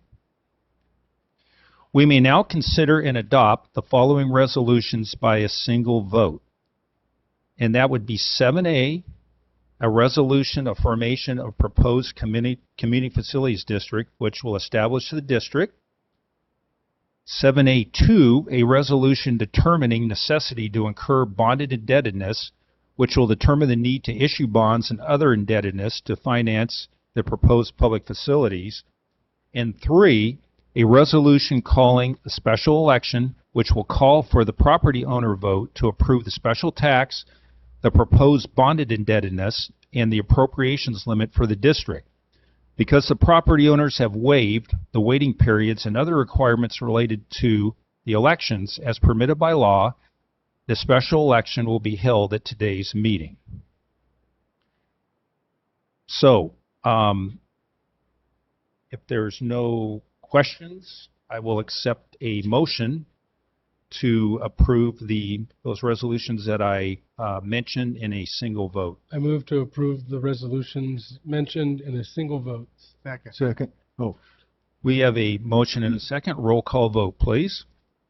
We may now consider and adopt the following resolutions by a single vote. And that would be 7A, a resolution of formation of proposed community facilities district, which will establish the district. 7A2, a resolution determining necessity to incur bonded indebtedness, which will determine the need to issue bonds and other indebtedness to finance the proposed public facilities. And 3, a resolution calling a special election, which will call for the property owner vote to approve the special tax, the proposed bonded indebtedness, and the appropriations limit for the district. Because the property owners have waived the waiting periods and other requirements related to the elections as permitted by law, the special election will be held at today's meeting. So, if there's no questions, I will accept a motion to approve those resolutions that I mentioned in a single vote. I move to approve the resolutions mentioned in a single vote. Second. Oh, We have a motion and a second. Roll call vote, please.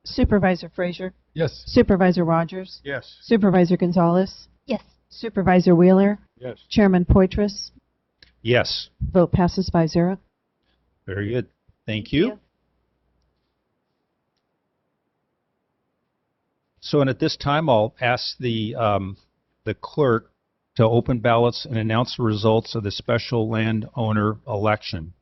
Supervisor Frazier, Yes. Supervisor Rogers, Yes. Supervisor Gonzalez, Yes. Supervisor Wheeler, yes. Chairman Poitras. Yes. Vote passes 5-0. Very good. Thank you. So, and at this time, I'll ask the clerk to open ballots and announce the results of the special landowner election.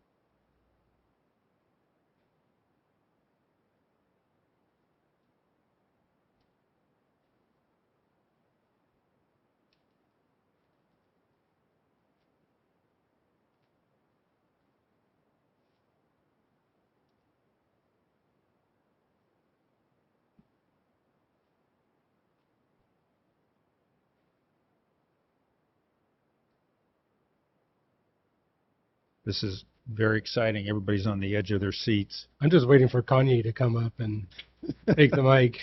This is very exciting. Everybody's on the edge of their seats. I'm just waiting for Kanye to come up and take the mic.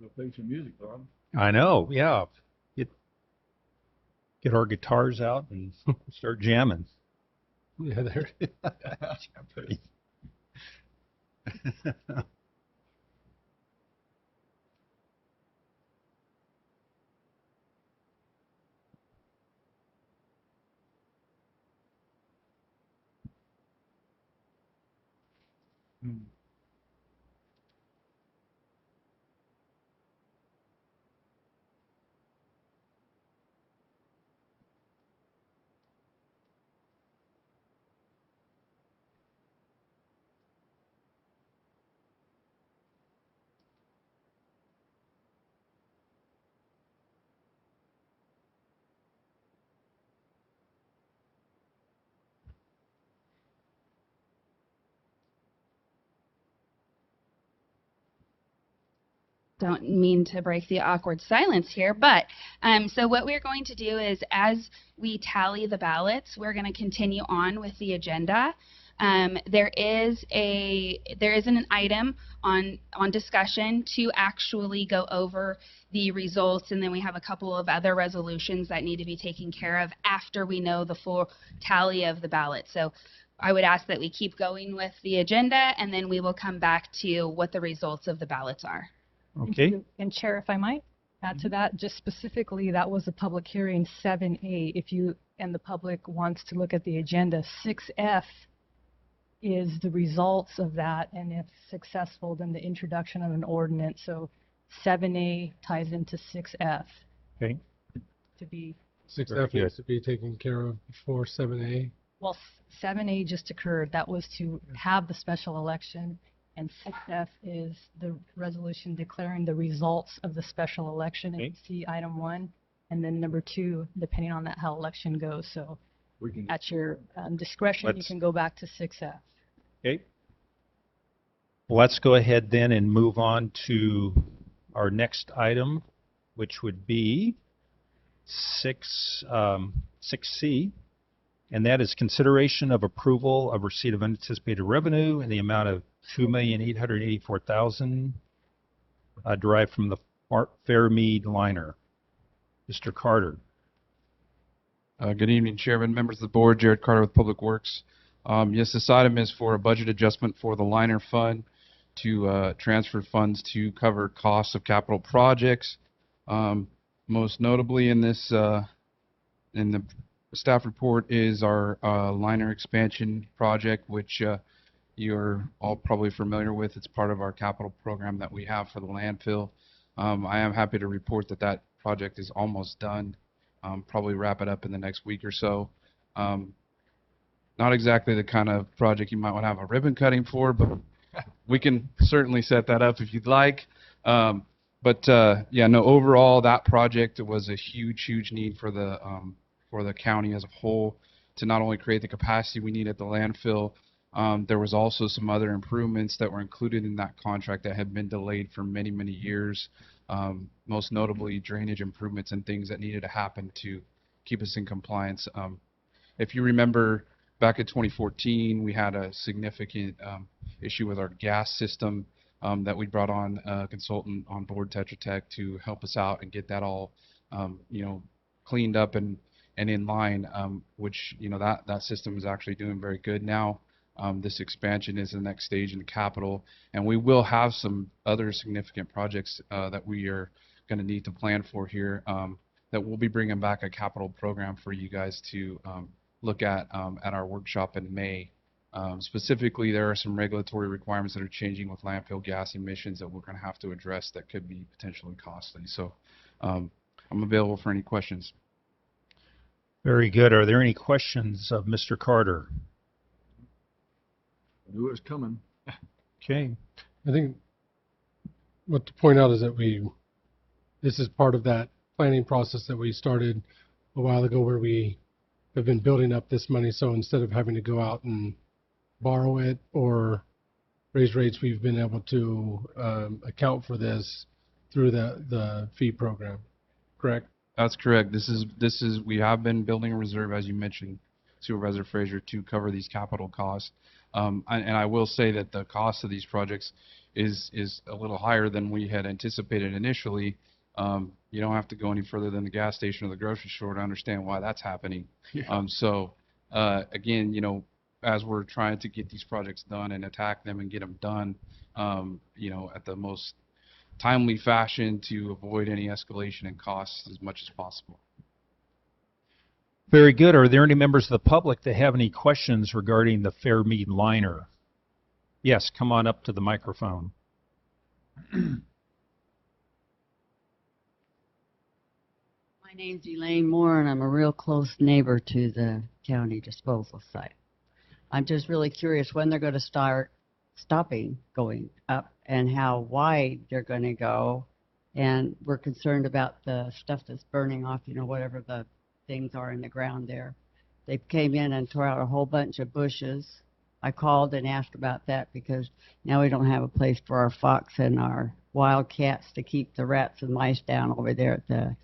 I'll go play some music, Bob. I know, yeah. Get our guitars out and start jamming. Yeah, there. don't mean to break the awkward silence here, but so what we're going to do is as we tally the ballots, we're going to continue on with the agenda. There is an item on discussion to actually go over the results, and then we have a couple of other resolutions that need to be taken care of after we know the full tally of the ballot. So I would ask that we keep going with the agenda, and then we will come back to what the results of the ballots are. Okay. And Chair, if I might add to that, just specifically, that was a public hearing 7A. If you and the public wants to look at the agenda, 6F is the results of that, and if successful, then the introduction of an ordinance. So 7A ties into 6F. Okay. To be 6F needs to be taken care of before 7A. well, 7A just occurred. That was to have the special election, and 6F is the resolution declaring the results of the special election. And you see item 1, and then number 2, depending on that how election goes. So at your discretion, you can go back to 6F. Okay. Let's go ahead then and move on to our next item, which would be 6C, and that is consideration of approval of receipt of unanticipated revenue in the amount of $2,884,000 derived from the Fairmead liner. Mr. Carter. Good evening, Chairman, members of the board. Jared Carter with Public Works. Yes, this item is for a budget adjustment for the liner fund to transfer funds to cover costs of capital projects. Most notably in this in the staff report is our liner expansion project, which you're all probably familiar with. It's part of our capital program that we have for the landfill. I am happy to report that that project is almost done. Probably wrap it up in the next week or so. Not exactly the kind of project you might want to have a ribbon cutting for, but we can certainly set that up if you'd like. Yeah, no, overall, that project was a huge need for the county as a whole to not only create the capacity we need at the landfill. There was also some other improvements that were included in that contract that had been delayed for many years. Most notably drainage improvements and things that needed to happen to keep us in compliance. If you remember back in 2014, we had a significant issue with our gas system that we brought on a consultant on board, Tetra Tech, to help us out and get that all cleaned up and in line, which that system is actually doing very good now. This expansion is the next stage in the capital, and we will have some other significant projects that we are going to need to plan for here that we'll be bringing back a capital program for you guys to look at our workshop in May. Specifically, there are some regulatory requirements that are changing with landfill gas emissions that we're going to have to address that could be potentially costly. So I'm available for any questions. Very good. Are there any questions of Mr. Carter? I knew it was coming. Okay. I think what to point out is that this is part of that planning process that we started a while ago, where we have been building up this money. So instead of having to go out and borrow it or raise rates, we've been able to account for this through the fee program. Correct? That's correct. We have been building a reserve, as you mentioned, Supervisor Frazier, to cover these capital costs. And I will say that the cost of these projects is a little higher than we had anticipated initially. You don't have to go any further than the gas station or the grocery store to understand why that's happening. Yeah. Again, as we're trying to get these projects done and attack them and get them done, at the most timely fashion to avoid any escalation in costs as much as possible. Very good. Are there any members of the public that have any questions regarding the Fairmead liner? Yes, come on up to the microphone. My name's Elaine Moore, and I'm a real close neighbor to the county disposal site. I'm just really curious when they're going to start stopping going up and how wide they're going to go. And we're concerned about the stuff that's burning off, whatever the things are in the ground there. They came in and tore out a whole bunch of bushes. I called and asked about that because now we don't have a place for our fox and our wildcats to keep the rats and mice down over there at the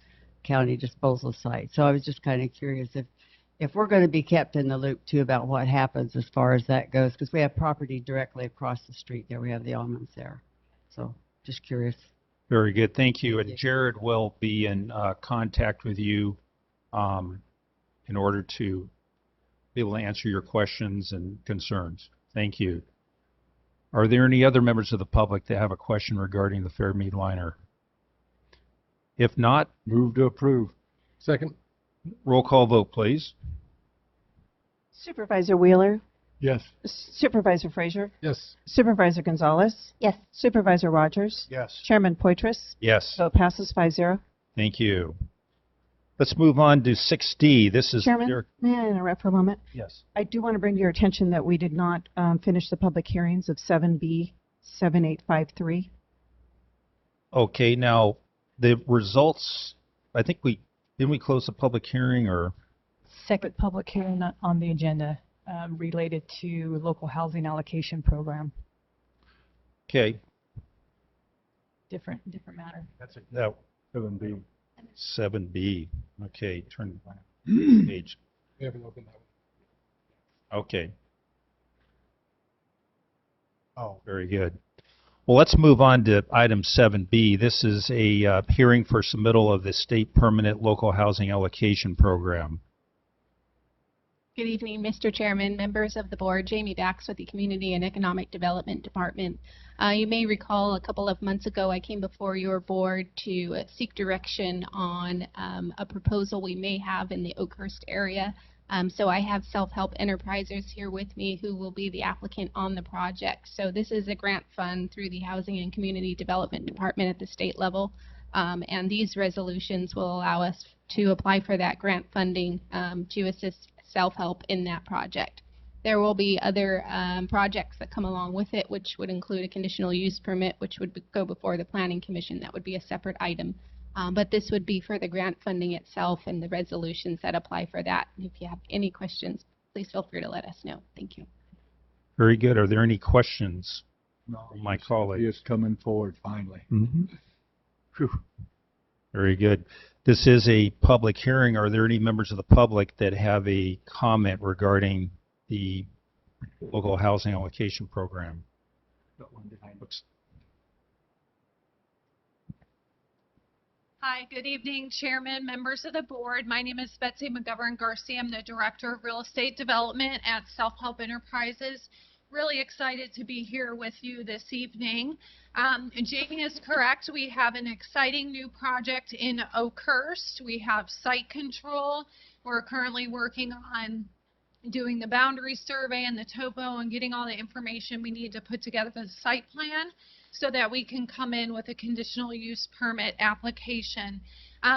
county disposal site. So I was just kind of curious if we're going to be kept in the loop too about what happens as far as that goes, because we have property directly across the street there. We have the almonds there. So just curious. Very good. Thank you. And Jared will be in contact with you in order to be able to answer your questions and concerns. Thank you. Are there any other members of the public that have a question regarding the Fairmead liner? If not, Move to approve. Second. roll call vote, please. Supervisor Wheeler, Yes. Supervisor Frazier, Yes. Supervisor Gonzalez, Yes. Supervisor Rogers, Yes. Chairman Poitras. Yes. Vote passes 5-0. Thank you. Let's move on to 6D. This is Chairman, may I interrupt for a moment? Yes. I do want to bring to your attention that we did not finish the public hearings of 7B 7853. Okay, now the results, I think didn't we close the public hearing or? Second public hearing on the agenda related to local housing allocation program. Okay. Different matter. That's it. That 7B. 7B. Okay, turn the page. We haven't opened that one. Okay, Oh, very good. Well, let's move on to item 7B. This is a hearing for submittal of the State Permanent Local Housing Allocation Program. Good evening, Mr. Chairman, members of the board. Jamie Bax with the Community and Economic Development Department. You may recall a couple of months ago I came before your board to seek direction on a proposal we may have in the Oakhurst area. So I have Self-Help Enterprises here with me who will be the applicant on the project. So this is a grant fund through the Housing and Community Development Department at the state level. And these resolutions will allow us to apply for that grant funding to assist Self-Help in that project. There will be other projects that come along with it, which would include a conditional use permit, which would go before the Planning Commission. That would be a separate item. But this would be for the grant funding itself and the resolutions that apply for that. And if you have any questions, please feel free to let us know. Thank you. Very good. Are there any questions No, from my colleague? he is coming forward finally. Whew. Very good. This is a public hearing. Are there any members of the public that have a comment regarding the local housing allocation program? Got one behind us. Hi, good evening, Chairman, members of the board. My name is Betsy McGovern Garcia. I'm the Director of Real Estate Development at Self-Help Enterprises. Really excited to be here with you this evening. Jamie is correct. We have an exciting new project in Oakhurst. We have site control. We're currently working on doing the boundary survey and the topo and getting all the information we need to put together the site plan so that we can come in with a conditional use permit application.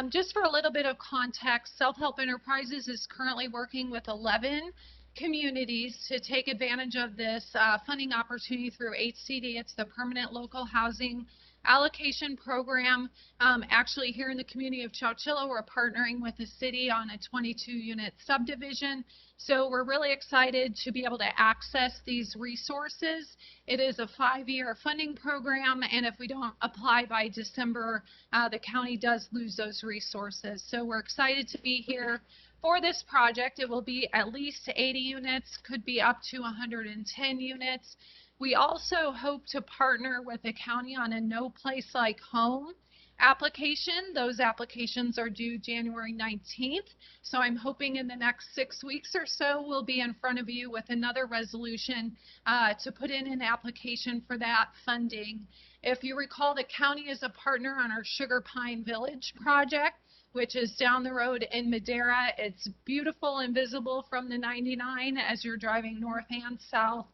Just for a little bit of context, Self-Help Enterprises is currently working with 11 communities to take advantage of this funding opportunity through HCD. It's the Permanent Local Housing Allocation Program. Actually, here in the community of Chowchilla, we're partnering with the city on a 22-unit subdivision. So we're really excited to be able to access these resources. It is a 5-year funding program, and if we don't apply by December, the county does lose those resources. So we're excited to be here for this project. It will be at least 80 units, could be up to 110 units. We also hope to partner with the county on a No Place Like Home application. Those applications are due January 19th. So I'm hoping in the next 6 weeks or so, we'll be in front of you with another resolution to put in an application for that funding. If you recall, the county is a partner on our Sugar Pine Village project, which is down the road in Madera. It's beautiful and visible from the 99 as you're driving north and south.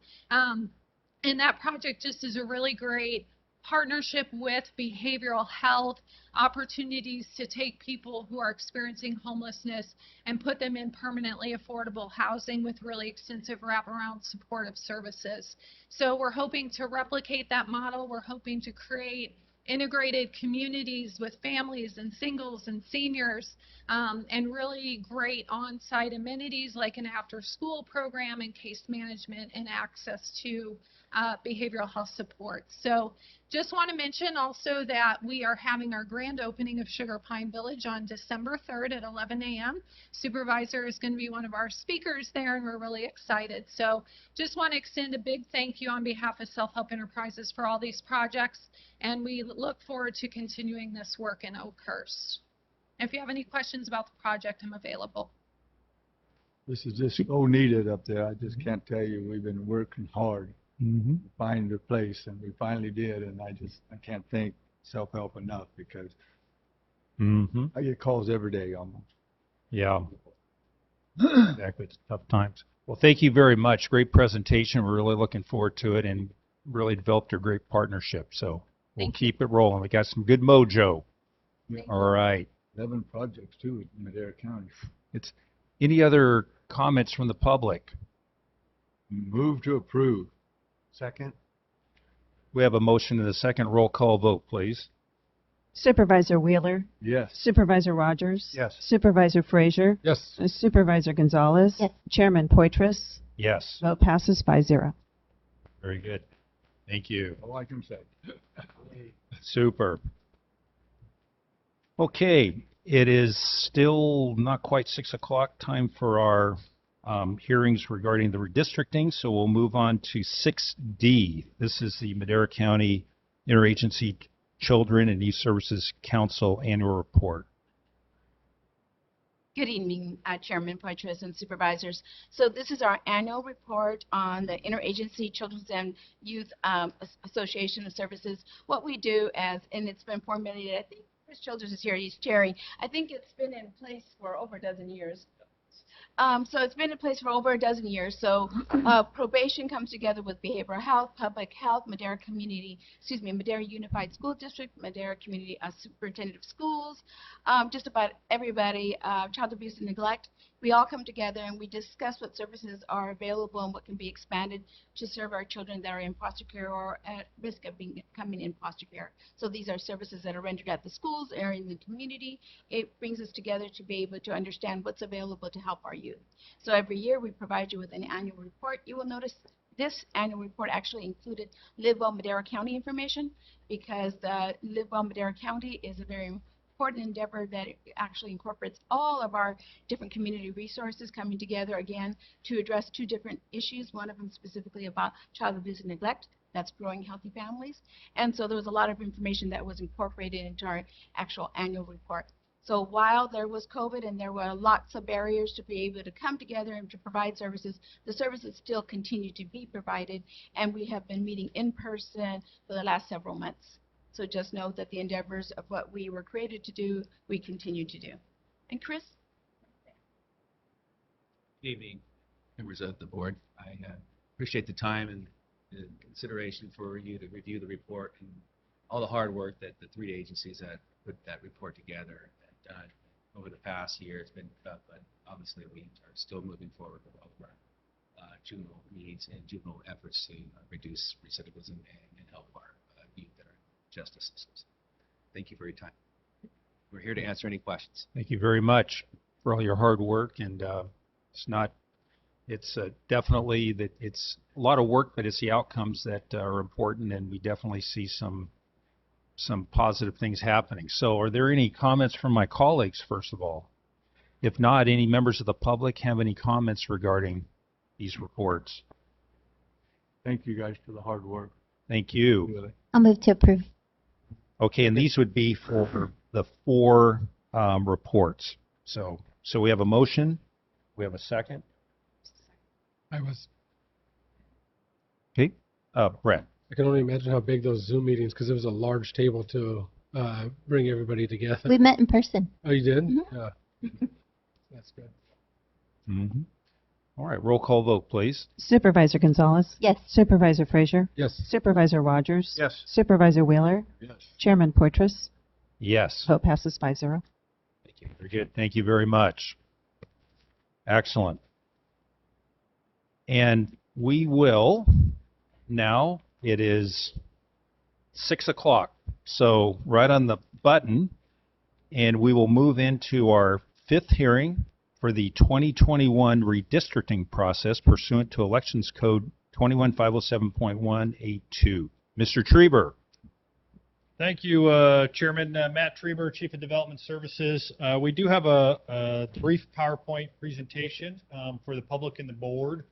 And that project just is a really great partnership with behavioral health, opportunities to take people who are experiencing homelessness and put them in permanently affordable housing with really extensive wraparound supportive services. So we're hoping to replicate that model. We're hoping to create integrated communities with families and singles and seniors, and really great on-site amenities like an after-school program and case management and access to behavioral health support. So just want to mention also that we are having our grand opening of Sugar Pine Village on December 3rd at 11 a.m. Supervisor is going to be one of our speakers there, and we're really excited. So just want to extend a big thank you on behalf of Self Help Enterprises for all these projects, and we look forward to continuing this work in Oakhurst. If you have any questions about the project, I'm available. This is just so needed up there. I just can't tell you, we've been working hard to find a place, and we finally did, and I can't thank self-help enough, because I get calls every day almost. Yeah. Exactly. It's tough times. Well, thank you very much. Great presentation. We're really looking forward to it, and really developed a great partnership. So we'll keep it rolling. We got some good mojo. Yeah. All right. 11 projects too in Madera County. Any other comments from the public? Move to approve. Second? We have a motion and a second. Roll call vote, please. Supervisor Wheeler. Yes. Supervisor Rogers. Yes. Supervisor Frazier. Yes. Supervisor Gonzalez. Yes. Chairman Poitras. Yes. Vote passes 5-0. Very good. Thank you. All I can say. Super. Okay, it is still not quite 6 o'clock. Time for our hearings regarding the redistricting, so we'll move on to 6D. This is the Madera County Interagency Children and Youth Services Council Annual Report. Good evening, Chairman Poitras and Supervisors. So this is our annual report on the Interagency Children's and Youth Association of Services. What we do and it's been formulated, I think Chris Childers is here, he's chairing. I think it's been in place for over a dozen years. So it's been in place for over a dozen years. So probation comes together with behavioral health, public health, Madera Unified School District, Madera Community Superintendent of Schools, just about everybody, child abuse and neglect. We all come together and we discuss what services are available and what can be expanded to serve our children that are in foster care or at risk of coming in foster care. So these are services that are rendered at the schools or in the community. It brings us together to be able to understand what's available to help our youth. So every year we provide you with an annual report. You will notice this annual report actually included Live Well Madera County information, because Live Well Madera County is a very important endeavor that actually incorporates all of our different community resources coming together again to address two different issues, one of them specifically about child abuse and neglect. That's growing healthy families. And so there was a lot of information that was incorporated into our actual annual report. So while there was COVID and there were lots of barriers to be able to come together and to provide services, the services still continue to be provided, and we have been meeting in person for the last several months. So just know that the endeavors of what we were created to do, we continue to do. And Chris? Good evening, members of the board. I appreciate the time and the consideration for you to review the report and all the hard work that the three agencies that put that report together have done over the past year. It's been tough, but obviously we are still moving forward with all of our juvenile needs and juvenile efforts to reduce recidivism and help our youth that are justice systems. Thank you for your time. We're here to answer any questions. Thank you very much for all your hard work, and it's definitely that it's a lot of work, but it's the outcomes that are important, and we definitely see some positive things happening. So are there any comments from my colleagues, first of all? If not, any members of the public have any comments regarding these reports? Thank you guys for the hard work. Thank you. I'll move to approve. Okay, and these would be for the 4 reports. So we have a motion. We have a second. I was. Okay, Brett. I can only imagine how big those Zoom meetings, because it was a large table to bring everybody together. We met in person. Oh, you did? Mm-hmm. Yeah. That's good. Mm-hmm. All right, roll call vote, please. Supervisor Gonzalez. Yes. Supervisor Frazier. Yes. Supervisor Rogers. Yes. Supervisor Wheeler. Yes. Chairman Poitras. Yes. Vote passes 5-0. Thank you. Very good. Thank you very much. Excellent. And we will now, it is 6 o'clock, so right on the button, and we will move into our 5th hearing for the 2021 redistricting process pursuant to Elections Code 21507.182. Mr. Trieber. Thank you, Chairman. Matt Trieber, Chief of Development Services. We do have a brief PowerPoint presentation for the public and the board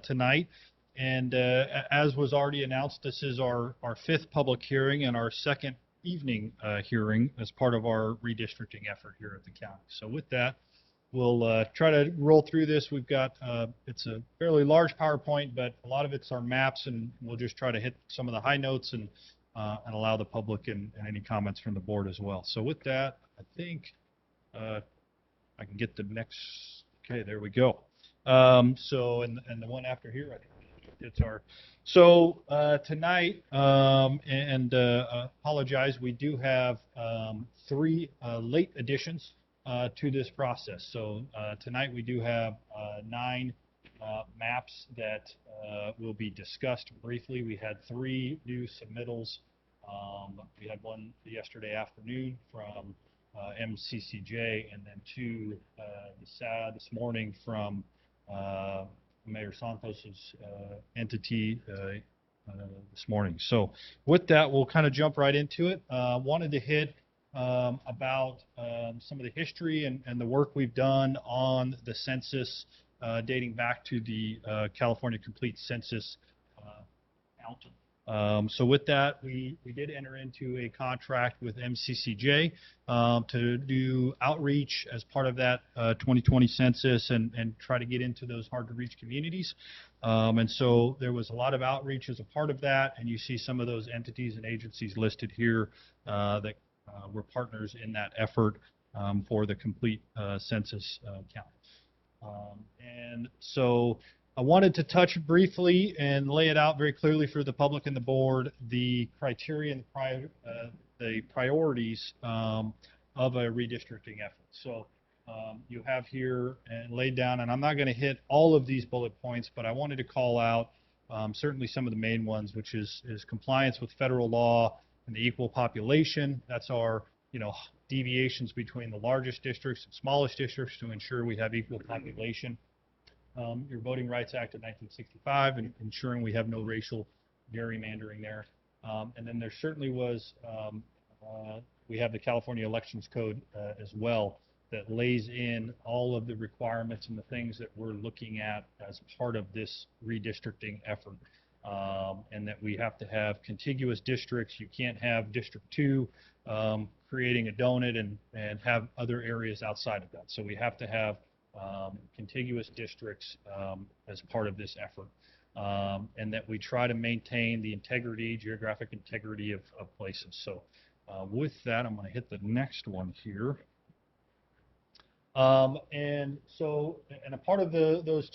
tonight. And as was already announced, this is our fifth public hearing and our second evening hearing as part of our redistricting effort here at the county. So with that, we'll try to roll through this. We've got, it's a fairly large PowerPoint, but a lot of it's our maps, and we'll just try to hit some of the high notes and allow the public and any comments from the board as well. So with that, I think I can get the next, okay, there we go. So, and the one after here, I think it's our, so tonight, apologize, we do have 3 late additions to this process. So tonight we do have 9 maps that will be discussed briefly. We had 3 new submittals. We had one yesterday afternoon from MCCJ, and then 2 this morning from Mayor Santos's entity this morning. So with that, we'll kind of jump right into it. Wanted to hit about some of the history and the work we've done on the census dating back to the California Complete Census count. So with that, we did enter into a contract with MCCJ to do outreach as part of that 2020 census and try to get into those hard-to-reach communities. And so there was a lot of outreach as a part of that, and you see some of those entities and agencies listed here that were partners in that effort for the complete census count. And so I wanted to touch briefly and lay it out very clearly for the public and the board, the criteria and the priorities of a redistricting effort. So you have here and laid down, and I'm not going to hit all of these bullet points, but I wanted to call out certainly some of the main ones, which is compliance with federal law and the equal population. That's our, deviations between the largest districts and smallest districts to ensure we have equal population. Your Voting Rights Act of 1965 and ensuring we have no racial gerrymandering there. And then there certainly was, we have the California Elections Code as well that lays in all of the requirements and the things that we're looking at as part of this redistricting effort. And that we have to have contiguous districts. You can't have District 2 creating a donut and have other areas outside of that. So we have to have contiguous districts as part of this effort. And that we try to maintain the integrity, geographic integrity of places. So with that, I'm going to hit the next one here. And a part of those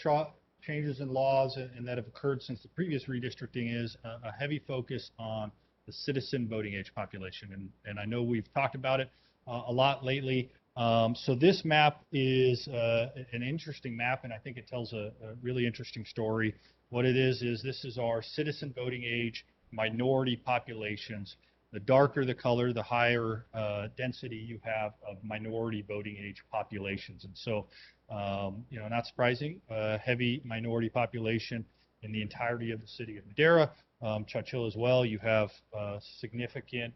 changes in laws and that have occurred since the previous redistricting is a heavy focus on the citizen voting age population. And I know we've talked about it a lot lately. So this map is an interesting map, and I think it tells a really interesting story. What it is this is our citizen voting age minority populations. The darker the color, the higher density you have of minority voting age populations. And so, not surprising, heavy minority population in the entirety of the city of Madera. Chowchilla as well, you have significant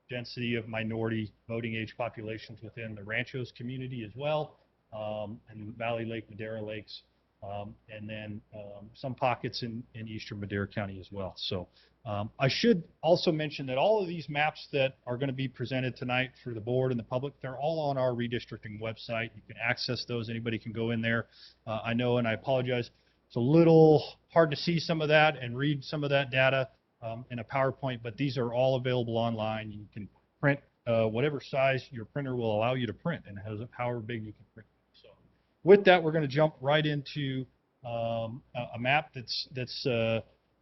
density of minority voting age populations within the Ranchos community as well, and Valley Lake, Madera Lakes, and then some pockets in eastern Madera County as well. So I should also mention that all of these maps that are going to be presented tonight for the board and the public, they're all on our redistricting website. You can access those. Anybody can go in there. I know, and I apologize, it's a little hard to see some of that and read some of that data in a PowerPoint, but these are all available online. You can print whatever size your printer will allow you to print, and however big you can print. So with that, we're going to jump right into a map that's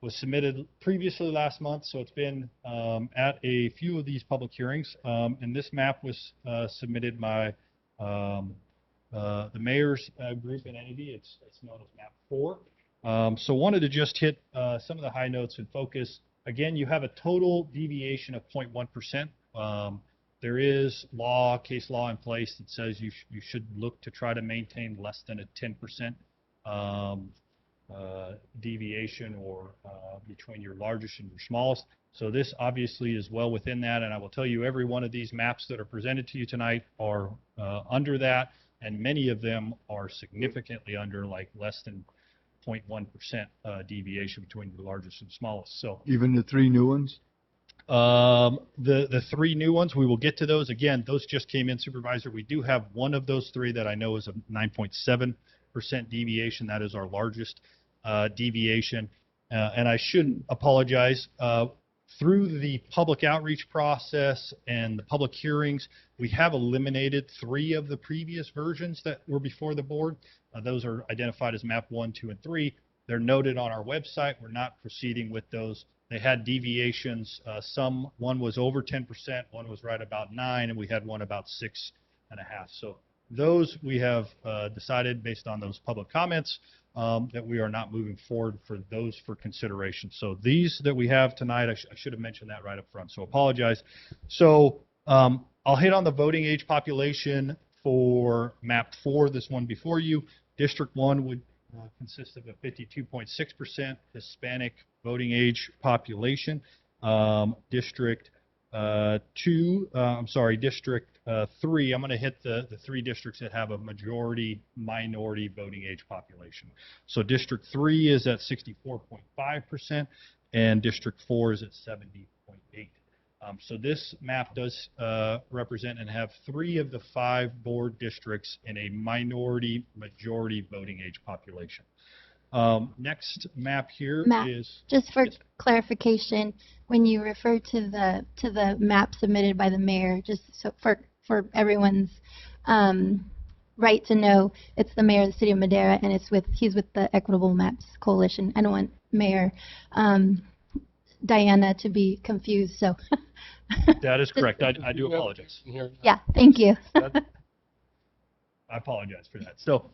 was submitted previously last month, so it's been at a few of these public hearings. And this map was submitted by the mayor's group and entity. It's known as Map 4. So wanted to just hit some of the high notes and focus. Again, you have a total deviation of 0.1%. There is case law in place that says you should look to try to maintain less than a 10% deviation or between your largest and your smallest. So this obviously is well within that, and I will tell you every one of these maps that are presented to you tonight are under that, and many of them are significantly under, like less than 0.1% deviation between the largest and smallest. So Even the 3 new ones? the 3 new ones, we will get to those. Again, those just came in, Supervisor. We do have one of those 3 that I know is a 9.7% deviation. That is our largest deviation. And I should apologize. Through the public outreach process and the public hearings, we have eliminated 3 of the previous versions that were before the board. Those are identified as map 1, 2, and 3. They're noted on our website. We're not proceeding with those. They had deviations. One was over 10%, one was right about 9, and we had one about 6.5. So those we have decided based on those public comments that we are not moving forward for those for consideration. So these that we have tonight, I should have mentioned that right up front, so apologize. So I'll hit on the voting age population for map 4, this one before you. District 1 would consist of a 52.6% Hispanic voting age population. District 3, I'm going to hit the 3 districts that have a majority minority voting age population. So District 3 is at 64.5% and District 4 is at 70.8%. So this map does represent and have 3 of the 5 board districts in a minority majority voting age population. Next map here is just for clarification, when you refer to the map submitted by the mayor, just so for everyone's right to know, it's the mayor of the city of Madera, and he's with the Equitable Maps Coalition. I don't want Mayor Diana to be confused, so. That is correct. I do apologize. Yeah, thank you. I apologize for that. So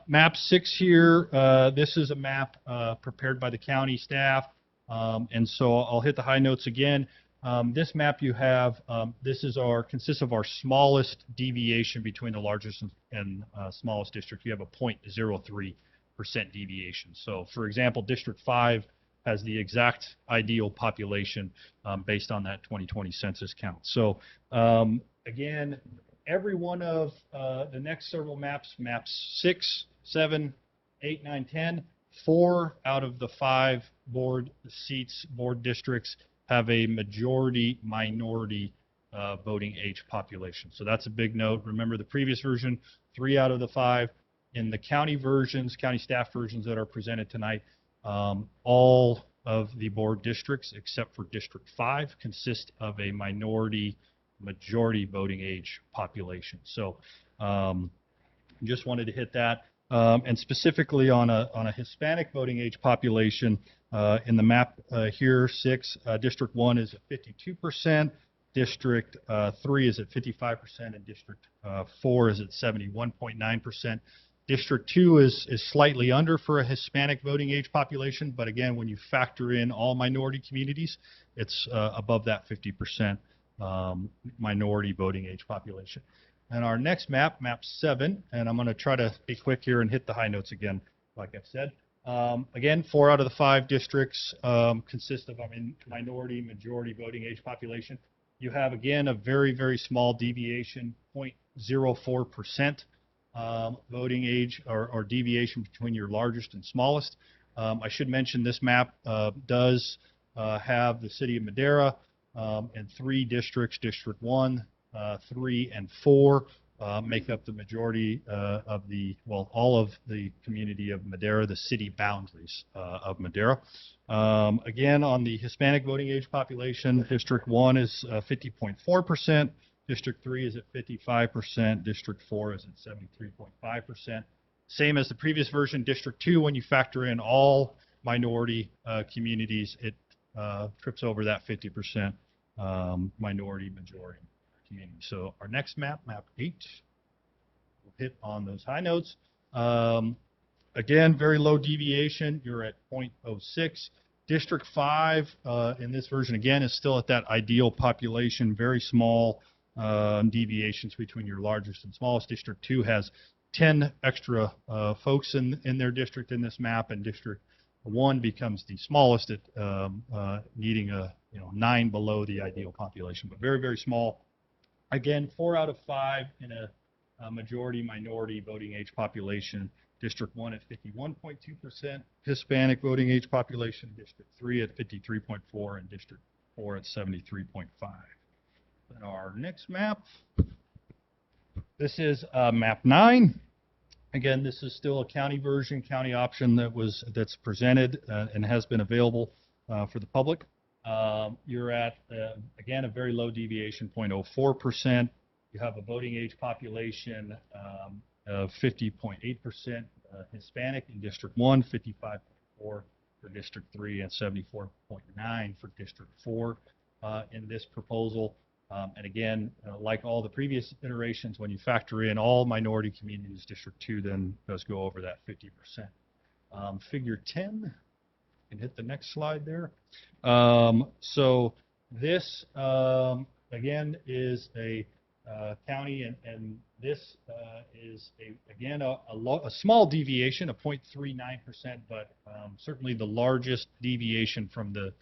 map 6 here, this is a map prepared by the county staff. And so I'll hit the high notes again. This map you have, consists of our smallest deviation between the largest and smallest district. You have a 0.03% deviation. So for example, District 5 has the exact ideal population based on that 2020 census count. So again, every one of the next several maps, maps 6, 7, 8, 9, 10, 4 out of the 5 board districts have a majority minority voting age population. So that's a big note. Remember the previous version, 3 out of the 5. In the county versions, county staff versions that are presented tonight, all of the board districts except for District 5 consist of a minority majority voting age population. So just wanted to hit that. And specifically on a Hispanic voting age population, in the map here, 6, District 1 is at 52%, District 3 is at 55%, and District 4 is at 71.9%. District 2 is slightly under for a Hispanic voting age population, but again, when you factor in all minority communities, it's above that 50% minority voting age population. And our next map, map 7, and I'm going to try to be quick here and hit the high notes again, like I've said. Again, 4 out of the 5 districts consist of minority majority voting age population. You have, again, a very, very small deviation, 0.04%. Voting age or deviation between your largest and smallest. I should mention this map does have the city of Madera and 3 districts, District 1, 3, and 4 make up the majority of all of the community of Madera, the city boundaries of Madera. Again, on the Hispanic voting age population, District 1 is 50.4%. District 3 is at 55%. District 4 is at 73.5%. Same as the previous version. District 2, when you factor in all minority communities, it trips over that 50% minority majority community. So our next map, map 8, we'll hit on those high notes. Again, very low deviation. You're at 0.06. District 5 in this version, again, is still at that ideal population, very small deviations between your largest and smallest. District 2 has 10 extra folks in their district in this map, and District 1 becomes the smallest at needing a 9 below the ideal population, but very, very small. Again, 4 out of 5 in a majority minority voting age population. District 1 at 51.2% Hispanic voting age population, District 3 at 53.4, and District 4 at 73.5. Then our next map, this is map 9. Again, this is still a county version, county option that's presented and has been available for the public. You're at, again, a very low deviation, 0.04%. You have a voting age population of 50.8% Hispanic in District 1, 55.4 for District 3, and 74.9 for District 4 in this proposal. And again, like all the previous iterations, when you factor in all minority communities, District 2 then does go over that 50%. Figure 10, and hit the next slide there. So this, again, is a county, and this is, again, a small deviation, a 0.39%, but certainly the largest deviation from the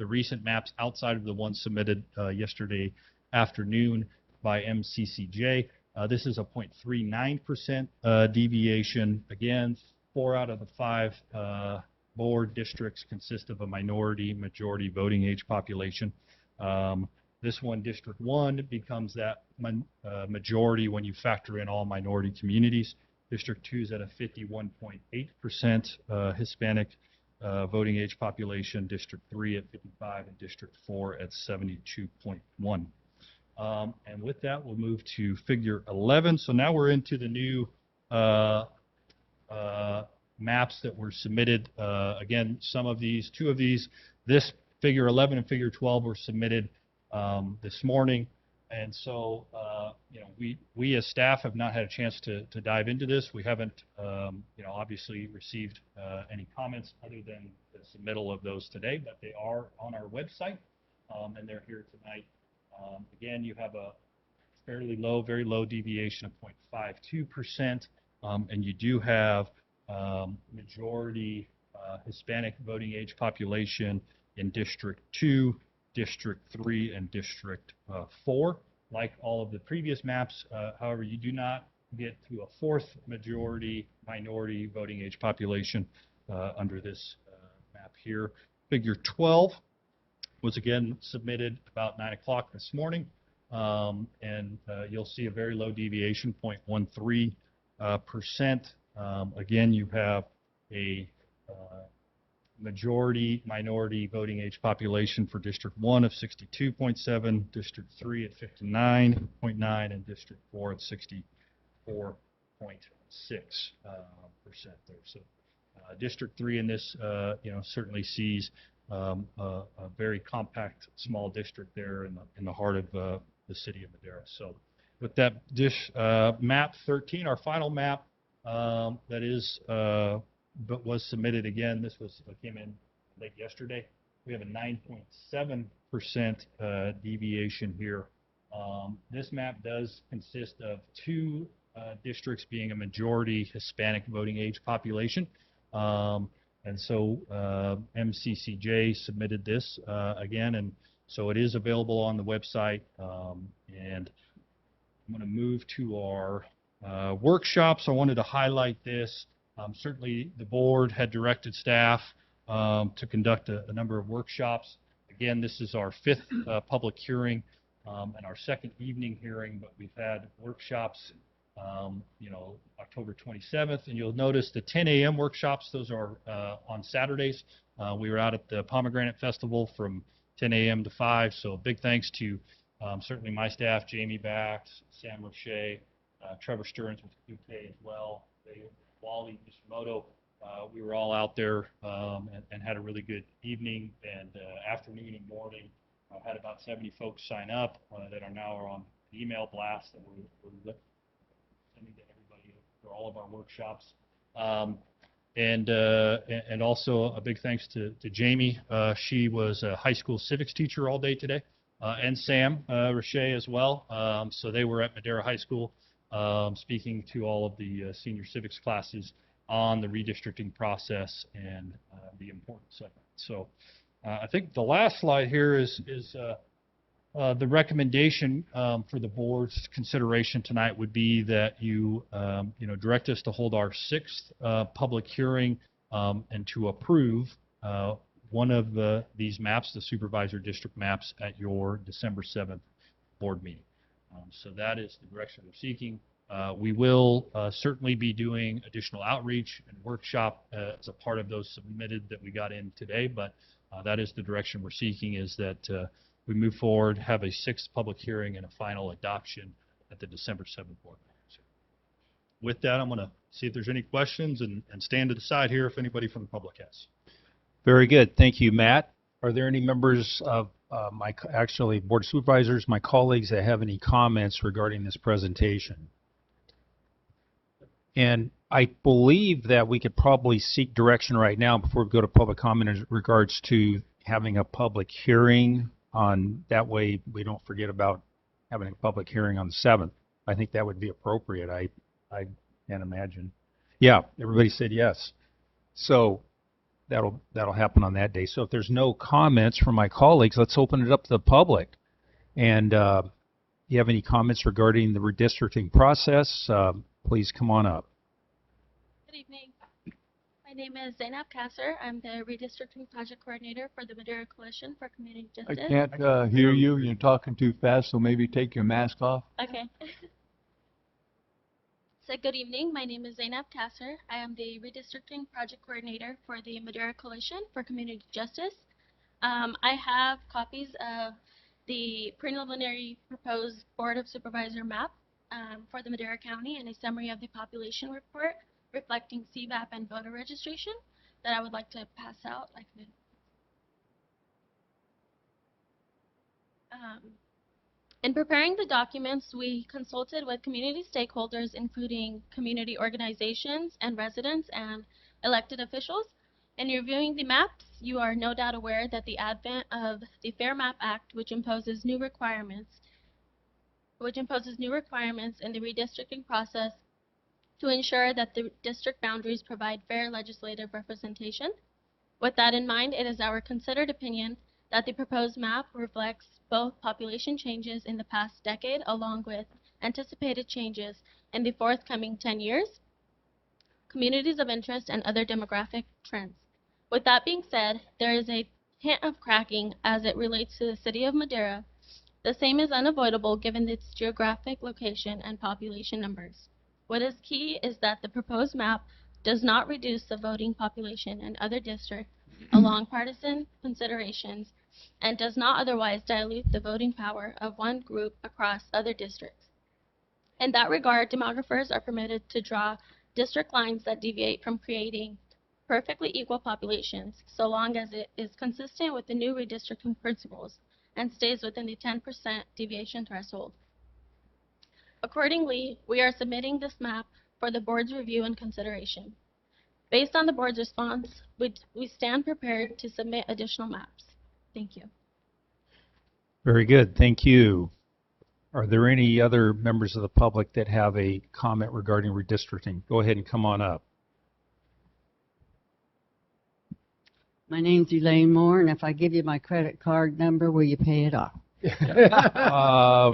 recent maps outside of the one submitted yesterday afternoon by MCCJ. This is a 0.39% deviation. Again, 4 out of the 5 board districts consist of a majority voting age population. This one, District 1, becomes that majority when you factor in all minority communities. District 2 is at a 51.8% Hispanic voting age population, District 3 at 55, and District 4 at 72.1. And with that, we'll move to figure 11. So now we're into the new maps that were submitted. Again, two of these, this figure 11 and figure 12 were submitted this morning. And so, we as staff have not had a chance to dive into this. We haven't, obviously received any comments other than the submittal of those today, but they are on our website, and they're here tonight. Again, you have a fairly low, very low deviation of 0.52%, and you do have majority Hispanic voting age population in District 2, District 3, and District 4. Like all of the previous maps, however, you do not get to a fourth majority minority voting age population under this map here. Figure 12 was again submitted about 9 o'clock this morning, and you'll see a very low deviation, 0.13%. Again, you have a majority minority voting age population for District 1 of 62.7, District 3 at 59.9, and District 4 at 64.6% there. So District 3 in this, certainly sees a very compact, small district there in the heart of the city of Madera. So with that, map 13, our final map that is but was submitted again. This came in late yesterday. We have a 9.7% deviation here. This map does consist of 2 districts being a majority Hispanic voting age population. And so MCCJ submitted this again, and so it is available on the website. And I'm going to move to our workshops. I wanted to highlight this. Certainly the board had directed staff to conduct a number of workshops. Again, this is our 5th public hearing and our 2nd evening hearing, but we've had workshops October 27th, and you'll notice the 10 a.m. workshops, those are on Saturdays. We were out at the Pomegranate Festival from 10 a.m. to 5, so big thanks to certainly my staff, Jamie Bax, Sam Roche, Trevor Stearns with UK as well, Wally, Mr. Moto. We were all out there and had a really good evening and afternoon and morning. Had about 70 folks sign up that are now on the email blast that we're sending to everybody for all of our workshops. And also a big thanks to Jamie. She was a high school civics teacher all day today, and Sam Roche as well. So they were at Madera High School speaking to all of the senior civics classes on the redistricting process and the importance of it. So I think the last slide here is the recommendation for the board's consideration tonight would be that you direct us to hold our 6th public hearing and to approve one of these maps, the supervisor district maps, at your December 7th board meeting. So that is the direction we're seeking. We will certainly be doing additional outreach and workshop as a part of those submitted that we got in today, but that is the direction we're seeking, is that we move forward, have a 6th public hearing and a final adoption at the December 7th board meeting. So with that, I'm going to see if there's any questions and stand to the side here if anybody from the public has. Very good. Thank you, Matt. Are there any members of Board of Supervisors, my colleagues, that have any comments regarding this presentation? And I believe that we could probably seek direction right now before we go to public comment in regards to having a public hearing on, that way we don't forget about having a public hearing on the 7th. I think that would be appropriate. I can't imagine. Yeah, everybody said yes. So that'll happen on that day. So if there's no comments from my colleagues, let's open it up to the public. And you have any comments regarding the redistricting process, please come on up. Good evening. My name is Zainab Kasser. I'm the redistricting project coordinator for the Madera Coalition for Community I Justice. can't hear you. You're talking too fast, so maybe take your mask off. Okay. So good evening. My name is Zainab Kasser. I am the redistricting project coordinator for the Madera Coalition for Community Justice. I have copies of the preliminary proposed Board of Supervisor map for the Madera County and a summary of the population report reflecting CVAP and voter registration that I would like to pass out. In preparing the documents, we consulted with community stakeholders, including community organizations and residents and elected officials. In reviewing the maps, you are no doubt aware that the advent of the Fair Map Act, which imposes new requirements in the redistricting process to ensure that the district boundaries provide fair legislative representation. With that in mind, it is our considered opinion that the proposed map reflects both population changes in the past decade along with anticipated changes in the forthcoming 10 years, communities of interest, and other demographic trends. With that being said, there is a hint of cracking as it relates to the city of Madera. The same is unavoidable given its geographic location and population numbers. What is key is that the proposed map does not reduce the voting population in other districts along partisan considerations and does not otherwise dilute the voting power of one group across other districts. In that regard, demographers are permitted to draw district lines that deviate from creating perfectly equal populations, so long as it is consistent with the new redistricting principles and stays within the 10% deviation threshold. Accordingly, we are submitting this map for the board's review and consideration. Based on the board's response, we stand prepared to submit additional maps. Thank you. Very good. Thank you. Are there any other members of the public that have a comment regarding redistricting? Go ahead and come on up. My name's Elaine Moore, and if I give you my credit card number, will you pay it off? I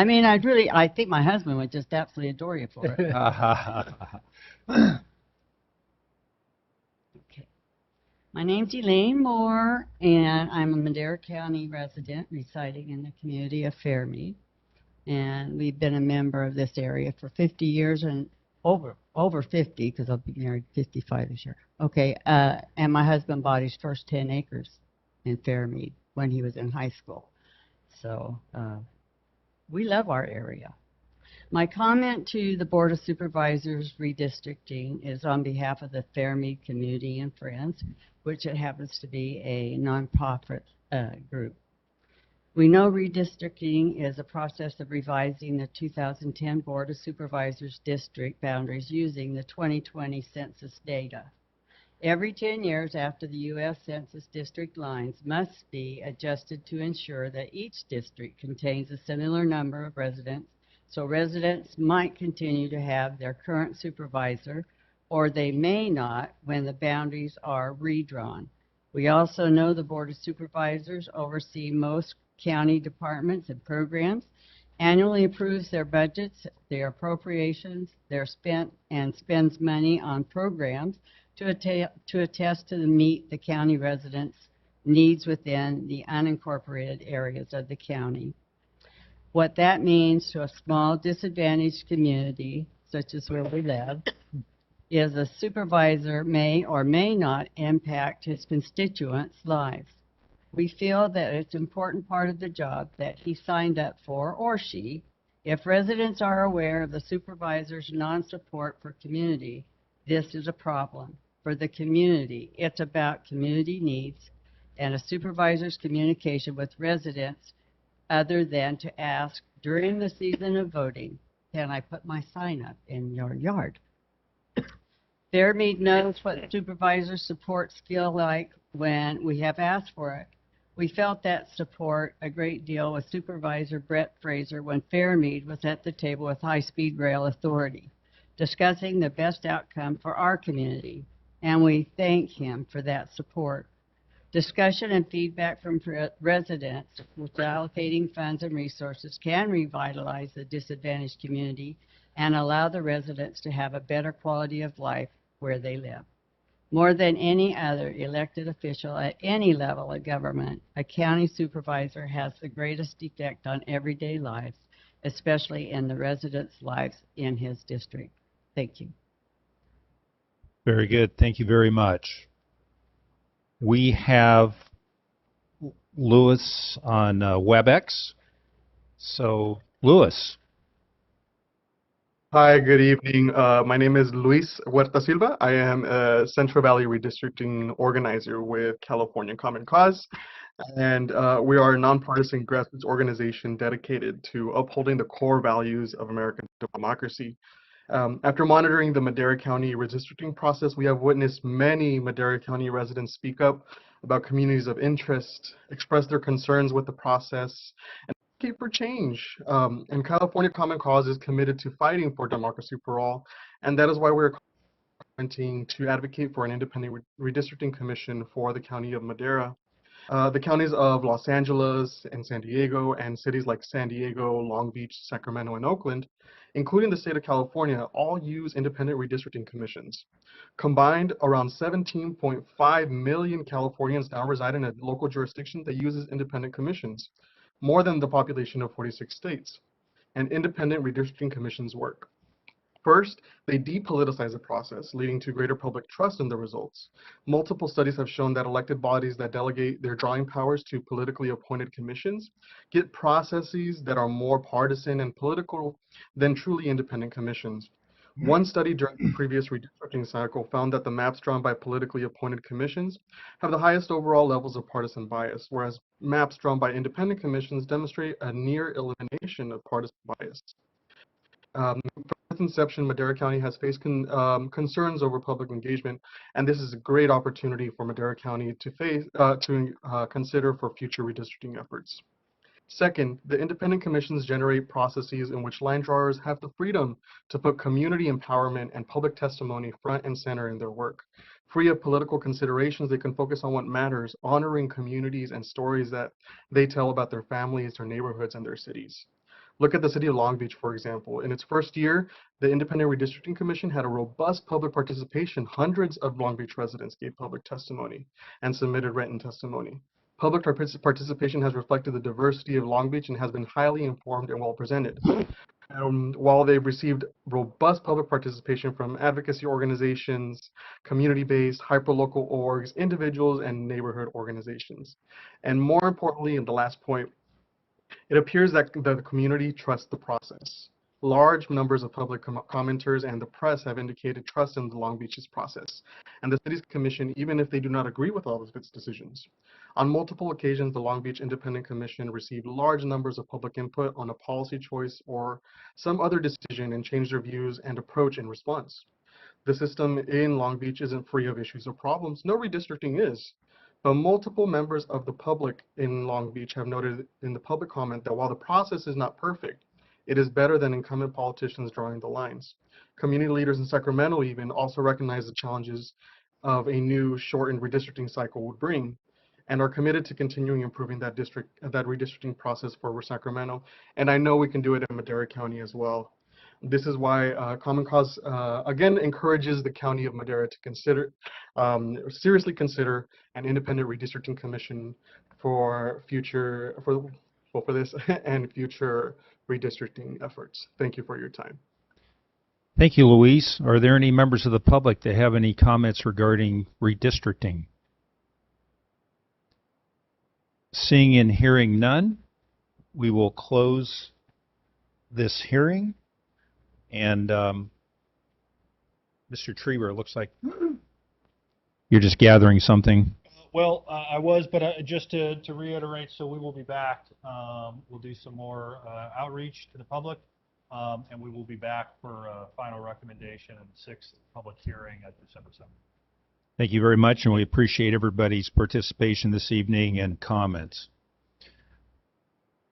mean, I think my husband would just absolutely adore you for it. Okay. My name's Elaine Moore, and I'm a Madera County resident residing in the community of Fairmead. And we've been a member of this area for 50 years and over 50, because I'll be married 55 this year. Okay, and my husband bought his first 10 acres in Fairmead when he was in high school. So we love our area. My comment to the Board of Supervisors redistricting is on behalf of the Fairmead Community and Friends, which it happens to be a nonprofit group. We know redistricting is a process of revising the 2010 Board of Supervisors district boundaries using the 2020 census data. Every 10 years after the U.S. Census district lines must be adjusted to ensure that each district contains a similar number of residents So residents might continue to have their current supervisor, or they may not when the boundaries are redrawn. We also know the Board of Supervisors oversee most county departments and programs, annually approves their budgets, their appropriations, their spends money on programs to attest to meet the county residents' needs within the unincorporated areas of the county. What that means to a small disadvantaged community, such as where we live, is a supervisor may or may not impact his constituents' lives. We feel that it's an important part of the job that he signed up for, or she. If residents are aware of the supervisor's non-support for community, this is a problem. For the community, it's about community needs and a supervisor's communication with residents other than to ask during the season of voting, can I put my sign up in your yard? Fairmead knows what supervisor supports feel like when we have asked for it. We felt that support a great deal with Supervisor Brett Fraser when Fairmead was at the table with High Speed Rail Authority, discussing the best outcome for our community, and we thank him for that support. Discussion and feedback from residents with allocating funds and resources can revitalize the disadvantaged community and allow the residents to have a better quality of life where they live. More than any other elected official at any level of government, a county supervisor has the greatest effect on everyday lives, especially in the residents' lives in his district. Thank you. Very good. Thank you very much. We have Louis on WebEx. So, Louis. Hi, good evening. My name is Luis Huerta Silva. I am a Central Valley Redistricting Organizer with California Common Cause, and we are a nonpartisan grassroots organization dedicated to upholding the core values of American democracy. After monitoring the Madera County redistricting process, we have witnessed many Madera County residents speak up about communities of interest, express their concerns with the process, and advocate for change. And California Common Cause is committed to fighting for democracy for all, and that is why we're commenting to advocate for an independent redistricting commission for the county of Madera. The counties of Los Angeles and San Diego, and cities like San Diego, Long Beach, Sacramento, and Oakland, including the state of California, all use independent redistricting commissions. Combined, around 17.5 million Californians now reside in a local jurisdiction that uses independent commissions, more than the population of 46 states. And independent redistricting commissions work. First, they depoliticize the process, leading to greater public trust in the results. Multiple studies have shown that elected bodies that delegate their drawing powers to politically appointed commissions get processes that are more partisan and political than truly independent commissions. One study during the previous redistricting cycle found that the maps drawn by politically appointed commissions have the highest overall levels of partisan bias, whereas maps drawn by independent commissions demonstrate a near elimination of partisan bias. From its inception, Madera County has faced concerns over public engagement, and this is a great opportunity for Madera County to consider for future redistricting efforts. Second, the independent commissions generate processes in which line drawers have the freedom to put community empowerment and public testimony front and center in their work. Free of political considerations, they can focus on what matters, honoring communities and stories that they tell about their families, their neighborhoods, and their cities. Look at the city of Long Beach, for example. In its first year, the Independent Redistricting Commission had a robust public participation. Hundreds of Long Beach residents gave public testimony and submitted written testimony. Public participation has reflected the diversity of Long Beach and has been highly informed and well presented. While they've received robust public participation from advocacy organizations, community-based, hyperlocal orgs, individuals, and neighborhood organizations. And more importantly, in the last point, it appears that the community trusts the process. Large numbers of public commenters and the press have indicated trust in the Long Beach's process, and the city's commission, even if they do not agree with all of its decisions. On multiple occasions, the Long Beach Independent Commission received large numbers of public input on a policy choice or some other decision and changed their views and approach in response. The system in Long Beach isn't free of issues or problems. No redistricting is. But multiple members of the public in Long Beach have noted in the public comment that while the process is not perfect, It is better than incumbent politicians drawing the lines. Community leaders in Sacramento even also recognize the challenges of a new shortened redistricting cycle would bring, and are committed to continuing improving that redistricting process for Sacramento. And I know we can do it in Madera County as well. This is why Common Cause again encourages the County of Madera to seriously consider an independent redistricting commission for this and future redistricting efforts. Thank you for your time. Thank you, Luis. Are there any members of the public that have any comments regarding redistricting? Seeing and hearing none, we will close this hearing. And Mr. Trieber, it looks like you're just gathering something. Well, I was, but just to reiterate, so we will be back. We'll do some more outreach to the public, and we will be back for a final recommendation and the 6th public hearing at December 7th. Thank you very much, and we appreciate everybody's participation this evening and comments.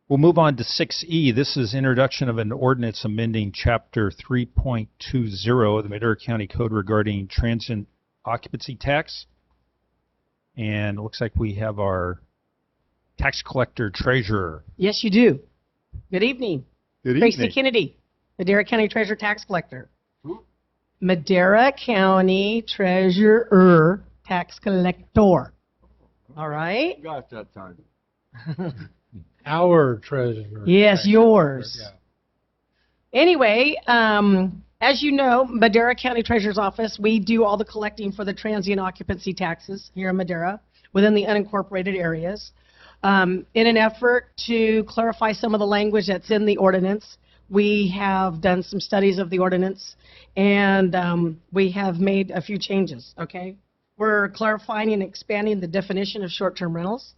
We'll move on to 6E. This is introduction of an ordinance amending Chapter 3.20 of the Madera County Code regarding transient occupancy tax. And it looks like we have our tax collector treasurer. Yes, you do. Good evening. Good Tracy evening. Kennedy, Madera County Treasurer Tax Collector. Madera County Treasurer Tax Collector. All right? Got that time. Our treasurer. Yes, yours. Yeah. Anyway, as you know, Madera County Treasurer's Office, we do all the collecting for the transient occupancy taxes here in Madera within the unincorporated areas. In an effort to clarify some of the language that's in the ordinance, we have done some studies of the ordinance, and we have made a few changes, okay? We're clarifying and expanding the definition of short-term rentals,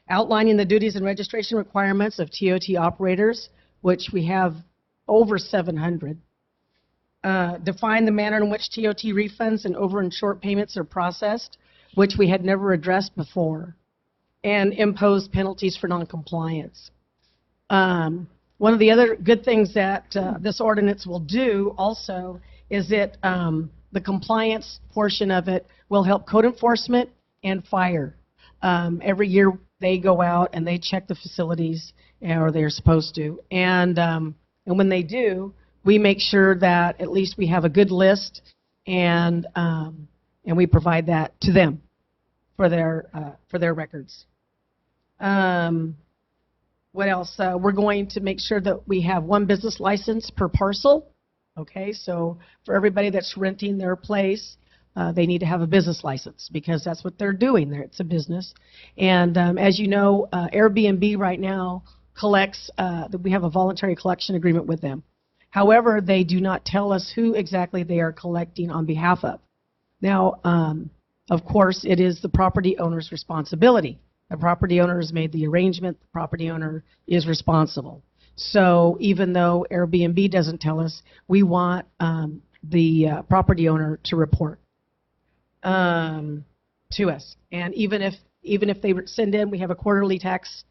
outlining the duties and registration requirements of TOT operators, which we have over 700. Define the manner in which TOT refunds and over and short payments are processed, which we had never addressed before, and impose penalties for noncompliance. One of the other good things that this ordinance will do also is that the compliance portion of it will help code enforcement and fire. Every year they go out and they check the facilities, or they're supposed to. And when they do, we make sure that at least we have a good list, and we provide that to them for their records. What else? We're going to make sure that we have one business license per parcel. Okay, so for everybody that's renting their place, they need to have a business license because that's what they're doing there. It's a business. And as you know, Airbnb right now collects, we have a voluntary collection agreement with them. However, they do not tell us who exactly they are collecting on behalf of. Now, of course, it is the property owner's responsibility. The property owner has made the arrangement. The property owner is responsible. So even though Airbnb doesn't tell us, we want the property owner to report to us. And even if they send in, we have a quarterly tax,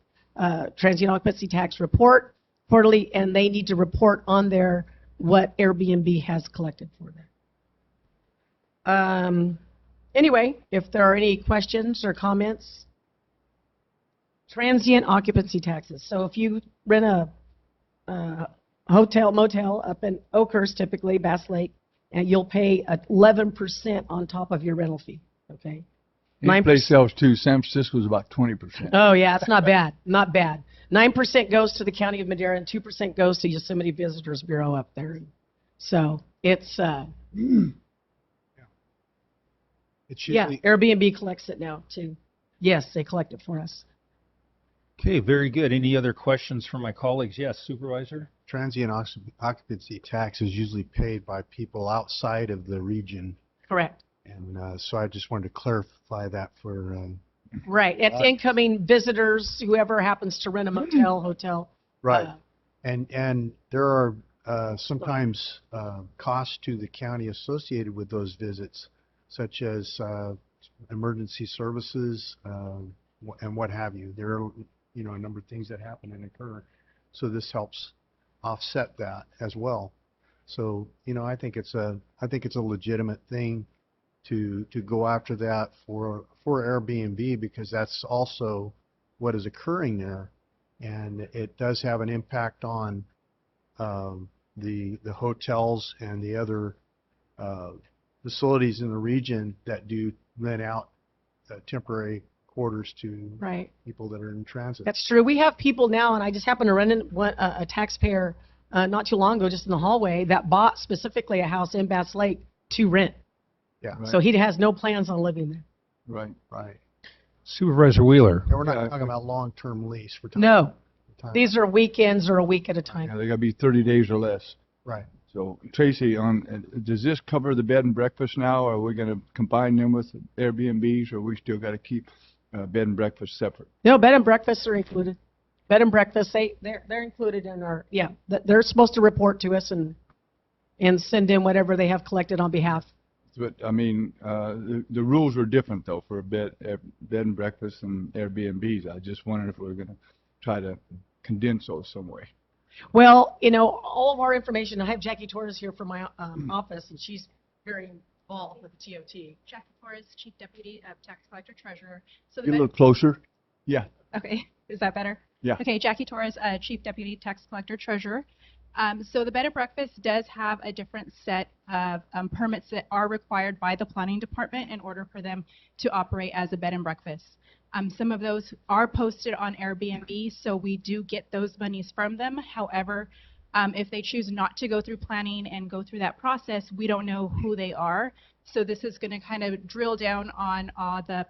transient occupancy tax report, quarterly, and they need to report on there what Airbnb has collected for them. Anyway, if there are any questions or comments, transient occupancy taxes. So if you rent a hotel, motel up in Oakhurst, typically Bass Lake, and you'll pay 11% on top of your rental fee. Okay. This place sells too. San Francisco's about 20%. Oh yeah, it's not bad. Not bad. 9% goes to the County of Madera, and 2% goes to Yosemite Visitors Bureau up there. So it's It's yeah. usually, Airbnb collects it now too. Yes, they collect it for us. Okay, very good. Any other questions from my colleagues? Yes, Supervisor? transient occupancy tax is usually paid by people outside of the region. Correct. And so I just wanted to clarify that for... Right. It's incoming visitors, whoever happens to rent a motel, hotel. Right. And there are sometimes costs to the county associated with those visits, such as emergency services and what have you. There are, a number of things that happen and occur. So this helps offset that as well. So, you know, I think it's a legitimate thing to go after that for Airbnb, because that's also what is occurring there, and it does have an impact on the hotels and the other facilities in the region that do rent out temporary quarters to Right. people that are in transit. That's true. We have people now, and I just happened to run into a taxpayer not too long ago, just in the hallway, that bought specifically a house in Bass Lake to rent. Yeah. So he has no plans on living there. Right. Right. Supervisor Wheeler. And we're not talking about long-term lease. We're talking No. about time. These are weekends or a week at a time. Yeah, they got to be 30 days or less. Right. So Tracy, does this cover the bed and breakfast now, or are we going to combine them with Airbnbs, or we still got to keep bed and breakfast separate? No, bed and breakfasts are included. Bed and breakfast, they're included in our, they're supposed to report to us and send in whatever they have collected on behalf. But I mean, the rules are different though for bed and breakfast and Airbnbs. I just wondered if we were going to try to condense those some way. Well, you know, all of our information, I have Jackie Torres here from my office, and she's very involved with the TOT. Jackie Torres, Chief Deputy of Tax Collector Treasurer. So Get a little closer. Yeah. Okay, is that better? Yeah. Okay, Jackie Torres, Chief Deputy Tax Collector Treasurer. So the bed and breakfast does have a different set of permits that are required by the planning department in order for them to operate as a bed and breakfast. Some of those are posted on Airbnb, so we do get those monies from them. However, if they choose not to go through planning and go through that process, we don't know who they are. So this is going to kind of drill down on the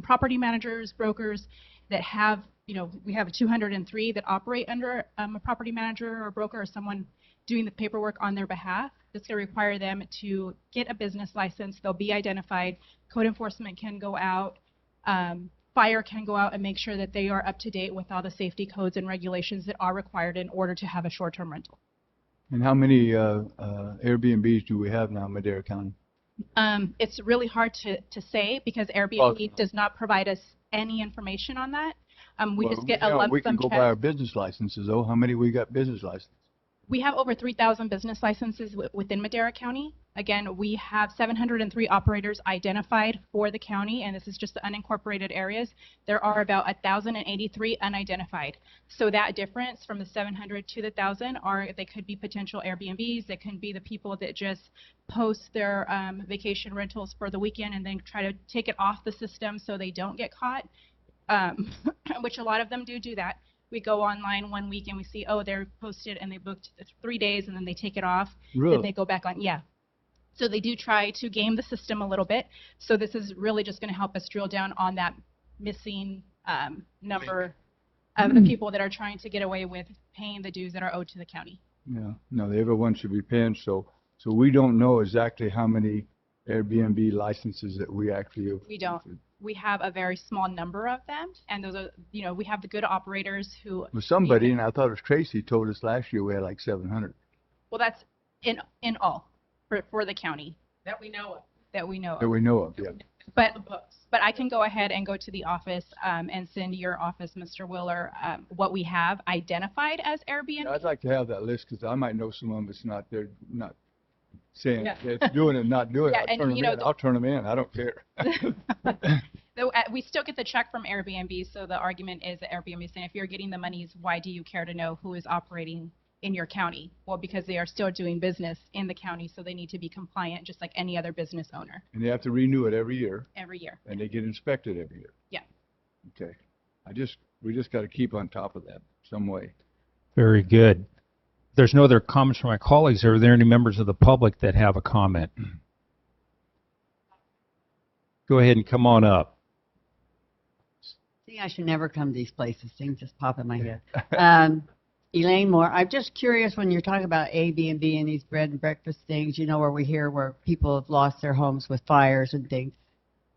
property managers, brokers that have, you know, we have 203 that operate under a property manager or broker or someone doing the paperwork on their behalf. It's going to require them to get a business license. They'll be identified. Code enforcement can go out. Fire can go out and make sure that they are up to date with all the safety codes and regulations that are required in order to have a short-term rental. And how many Airbnbs do we have now in Madera County? It's really hard to say because Airbnb does not provide us any information on that. We just get a lump sum We can go check. by our business licenses, though. How many we got business licenses? We have over 3,000 business licenses within Madera County. Again, we have 703 operators identified for the county, and this is just the unincorporated areas. There are about 1,083 unidentified. So that difference from the 700 to the 1,000 they could be potential Airbnbs. They can be the people that just post their vacation rentals for the weekend and then try to take it off the system so they don't get caught, which a lot of them do that. We go online one week and we see, oh, they're posted and they booked 3 days and then they take it off. Really? Then they go back on. Yeah. So they do try to game the system a little bit. So this is really just going to help us drill down on that missing number of the people that are trying to get away with paying the dues that are owed to the county. Yeah. No, everyone should be paying. So we don't know exactly how many Airbnb licenses that we actually have. We don't. We have a very small number of them, and those are, you know, we have the good operators who. Well, somebody, and I thought it was Tracy, told us last year we had like 700. Well, that's in all for the county That we know of. that we know That of. we know of, yeah. But I can go ahead and go to the office and send your office, Mr. Willer, what we have identified as Airbnb. I'd like to have that list because I might know someone that's not there, not saying Yeah. it's doing it, not doing Yeah, it. and, I'll turn you them know, in. I'll turn them in. I don't care. Though we still get the check from Airbnb, so the argument is that Airbnb is saying, if you're getting the monies, why do you care to know who is operating in your county? Well, because they are still doing business in the county, so they need to be compliant just like any other business owner And they have to renew it every year, every year. and they get inspected every year. Yeah. Okay. We just got to keep on top of that some way. Very good. If there's no other comments from my colleagues, are there any members of the public that have a comment? Go ahead and come on up. See, I should never come to these places. Things just pop in my head. Elaine Moore, I'm just curious when you're talking about Airbnb and these bread and breakfast things, you know, where we hear where people have lost their homes with fires and things.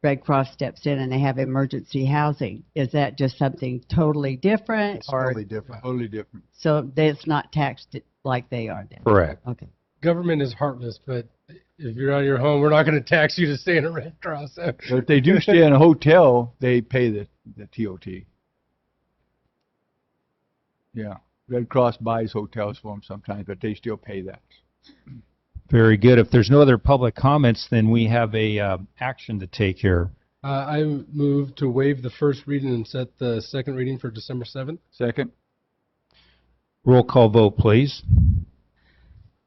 Red Cross steps in and they have emergency housing. Is that just something totally different? It's totally different. Totally different. So it's not taxed like they are then? Correct. Okay. Government is heartless, but if you're out of your home, we're not going to tax you to stay in a Red Cross. But if they do stay in a hotel, they pay the TOT. Yeah. Red Cross buys hotels for them sometimes, but they still pay that. Very good. If there's no other public comments, then we have a action to take here. I move to waive the first reading and set the second reading for December 7th. Second? Roll call vote, please.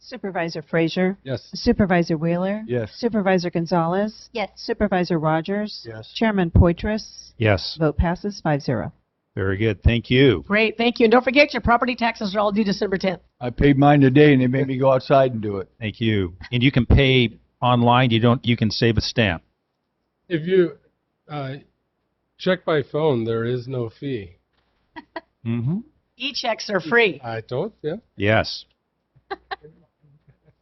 Supervisor Frazier? Yes. Supervisor Wheeler? Yes. Supervisor Gonzalez? Yes. Supervisor Rogers? Yes. Chairman Poitras? Yes. Vote passes 5-0. Very good. Thank you. Great, thank you. And don't forget, your property taxes are all due December 10th. I paid mine today and they made me go outside and do it. Thank you. And you can pay online. You can save a stamp. If you check by phone, there is no fee. Mm-hmm. E-checks are free. I told you. Yes.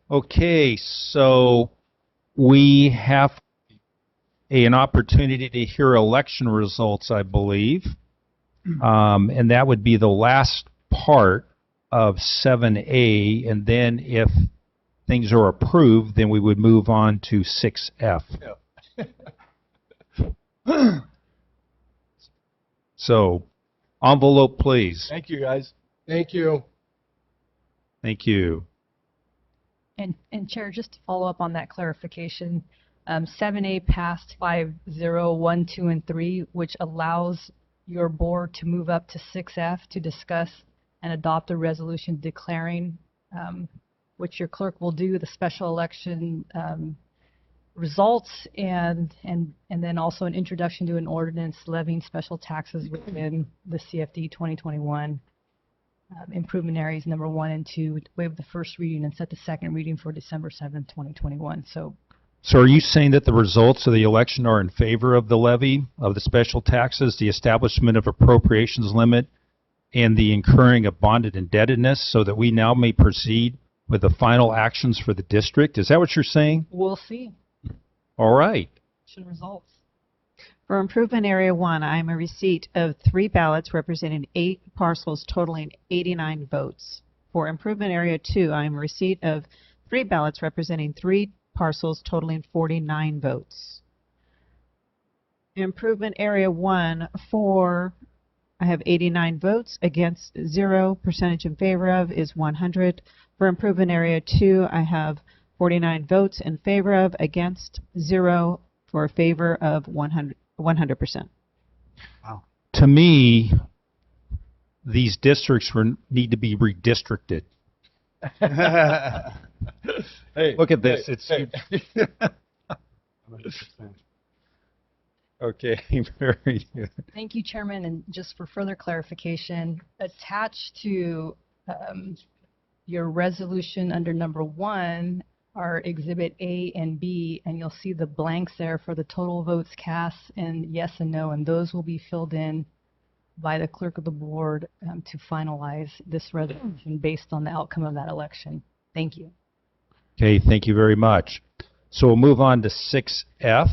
Okay, so we have an opportunity to hear election results, I believe. And that would be the last part of 7A. And then if things are approved, then we would move on to 6F. Yeah. So, envelope, please. Thank you, guys. Thank you. Thank you. And Chair, just to follow up on that clarification, 7A passed 5-0, 1, 2, and 3, which allows your board to move up to 6F to discuss and adopt a resolution declaring, which your clerk will do, the special election results, and then also an introduction to an ordinance levying special taxes within the CFD 2021. Improvement areas number 1 and 2, waive the first reading and set the second reading for December 7th, 2021. So are you saying that the results of the election are in favor of the levy of the special taxes, the establishment of appropriations limit, and the incurring of bonded indebtedness, so that we now may proceed with the final actions for the district? Is that what you're saying? we'll see. All right. Results. For Improvement Area 1, I am a receipt of 3 ballots representing 8 parcels totaling 89 votes. For Improvement Area 2, I am a receipt of 3 ballots representing 3 parcels totaling 49 votes. Improvement Area 1, I have 89 votes, against 0, percentage in favor of is 100. For Improvement Area 2, I have 49 votes in favor of, against 0, for a favor of 100%. Wow. To me, these districts need to be redistricted. Hey, Look at this. hey, It's hey. okay. Very good. Thank you, Chairman. And just for further clarification, attached to your resolution under number 1 are Exhibit A and B, and you'll see the blanks there for the total votes cast and yes and no, and those will be filled in by the clerk of the board to finalize this resolution based on the outcome of that election. Thank you. Okay, thank you very much. So we'll move on to 6F.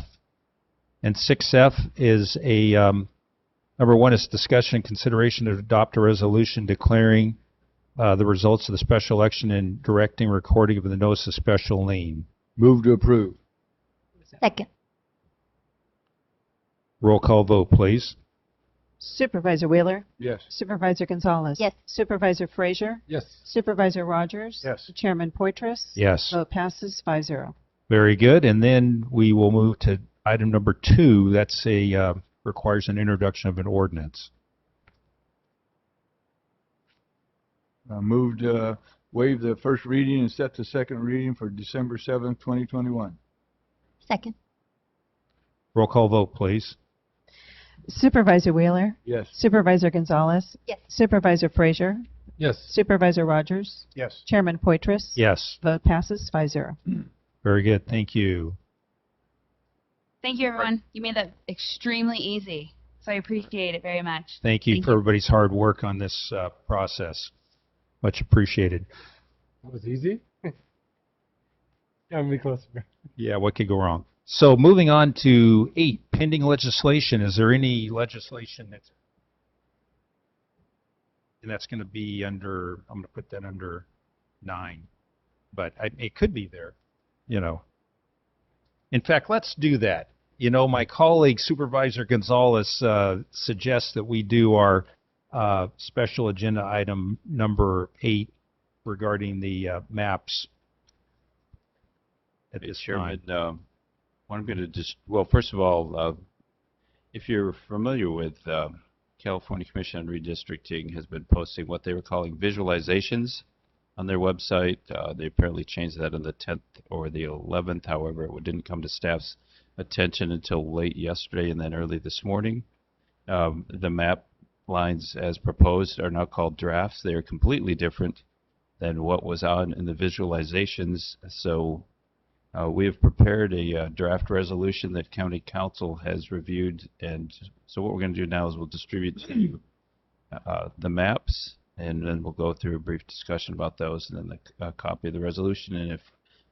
And 6F is number 1 is discussion and consideration to adopt a resolution declaring the results of the special election and directing recording of the notice of special lien. Move to approve. Second. Roll call vote, please. Supervisor Wheeler? Yes. Supervisor Gonzalez? Yes. Supervisor Frazier? Yes. Supervisor Rogers? Yes. Chairman Poitras? Yes. Vote passes 5-0. Very good. And then we will move to item number 2. That's requires an introduction of an ordinance. Move to waive the first reading and set the second reading for December 7th, 2021. Second. Roll call vote, please. Supervisor Wheeler? Yes. Supervisor Gonzalez? Yes. Supervisor Frazier? Yes. Supervisor Rogers? Yes. Chairman Poitras? Yes. Vote passes 5-0. Very good. Thank you. Thank you, everyone. You made that extremely easy, so I appreciate it very much. Thank you for everybody's hard work on this process. Much appreciated. That was easy. Got me closer. Yeah, what could go wrong? So moving on to 8, pending legislation. Is there any legislation that's going to be under, I'm going to put that under 9, but it could be there, you know. In fact, let's do that. You know, my colleague Supervisor Gonzalez suggests that we do our special agenda item number 8 regarding the maps at Hey, this Chairman, time. what I'm going to just, well, first of all, if you're familiar with California Commission on Redistricting has been posting what they were calling visualizations on their website. They apparently changed that on the 10th or the 11th. However, it didn't come to staff's attention until late yesterday and then early this morning. The map lines as proposed are now called drafts. They are completely different than what was on in the visualizations. So we have prepared a draft resolution that County Council has reviewed, and so what we're going to do now is we'll distribute to you the maps, and then we'll go through a brief discussion about those, and then a copy of the resolution. And if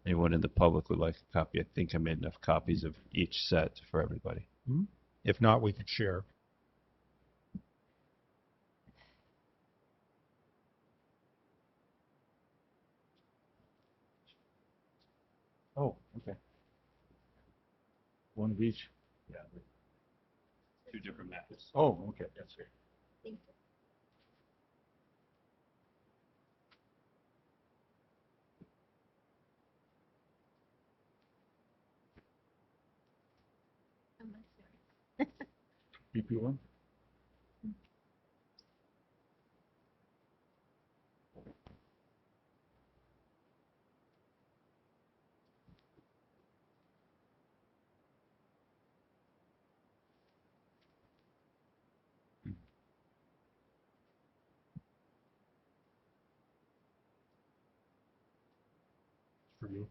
anyone in the public would like a copy, I think I made enough copies of each set for everybody. If not, we could share. Oh, okay. One of each? Yeah. 2 different maps. Oh, okay. That's great. Thank you. BP1? For you.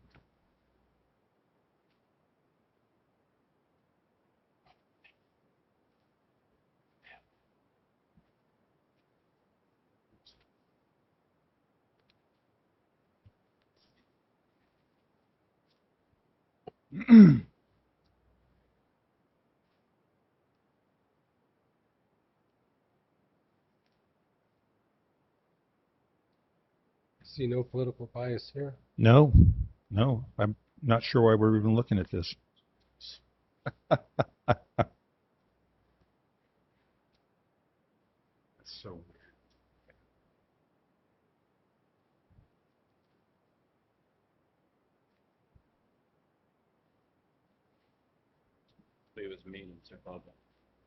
See no political bias here. No, no, I'm not sure why we're even looking at this. That's so weird. It was mean in terms of the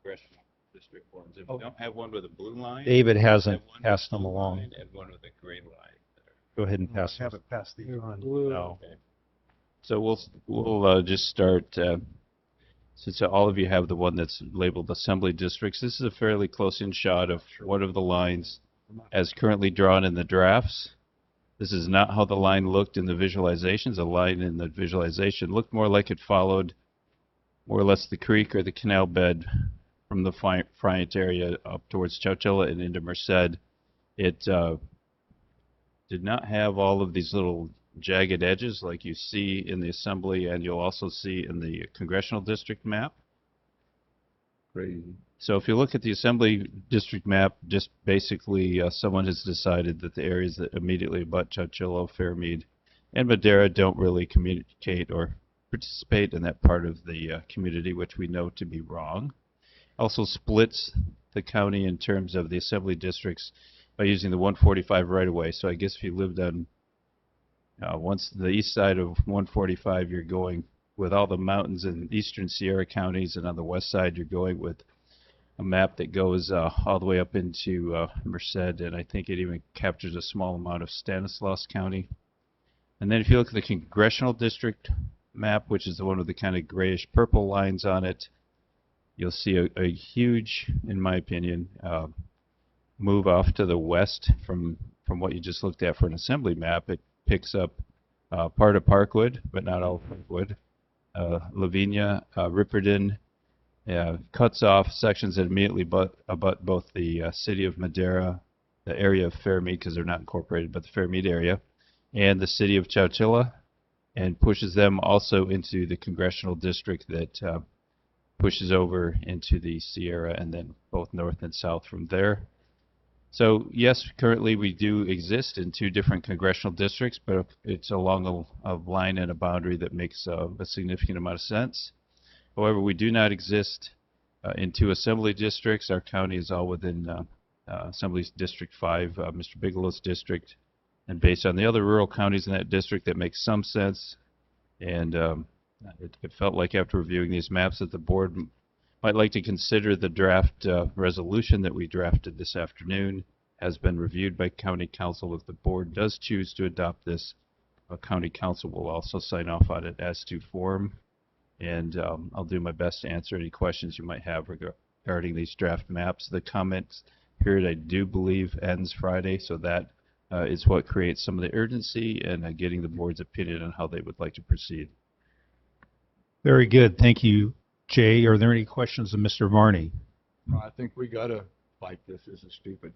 congressional district ones. If we don't have one with a blue line, David we hasn't have one passed with a them blue along. line and one with a green line. Go ahead and pass I those. haven't passed these on. No. Okay. So we'll just start. Since all of you have the one that's labeled Assembly Districts, this is a fairly close-in shot of one of the lines as currently drawn in the drafts. This is not how the line looked in the visualizations. The line in the visualization looked more like it followed more or less the creek or the canal bed from the Friant area up towards Chowchilla and into Merced. It did not have all of these little jagged edges like you see in the Assembly, and you'll also see in the Congressional District map. Crazy. So if you look at the Assembly District map, just basically someone has decided that the areas that immediately abut Chowchilla, Fairmead, and Madera don't really communicate or participate in that part of the community, which we know to be wrong. Also splits the county in terms of the Assembly districts by using the 145 right-of-way. So I guess if you lived on once the east side of 145, you're going with all the mountains in eastern Sierra counties, and on the west side, you're going with a map that goes all the way up into Merced, and I think it even captures a small amount of Stanislaus County. And then if you look at the Congressional District map, which is the one with the kind of grayish purple lines on it, you'll see a huge, in my opinion, move off to the west from what you just looked at for an Assembly map. It picks up part of Parkwood, but not all of Parkwood, Lavinia, Ripperton, cuts off sections that immediately abut both the city of Madera, the area of Fairmead, because they're not incorporated, but the Fairmead area, and the city of Chowchilla, and pushes them also into the Congressional District that pushes over into the Sierra, and then both north and south from there. So yes, currently we do exist in 2 different congressional districts, but it's along a line and a boundary that makes a significant amount of sense. However, we do not exist in 2 assembly districts. Our county is all within Assembly's District 5, Mr. Bigelow's district, and based on the other rural counties in that district, that makes some sense. And it felt like after reviewing these maps that the board might like to consider the draft resolution that we drafted this afternoon has been reviewed by County Council. If the board does choose to adopt this, County Council will also sign off on it as to form. And I'll do my best to answer any questions you might have regarding these draft maps. The comments period, I do believe, ends Friday, so that is what creates some of the urgency and getting the board's opinion on how they would like to proceed. Very good. Thank you, Jay. Are there any questions of Mr. Varney? No, I think we gotta fight this. This is stupid.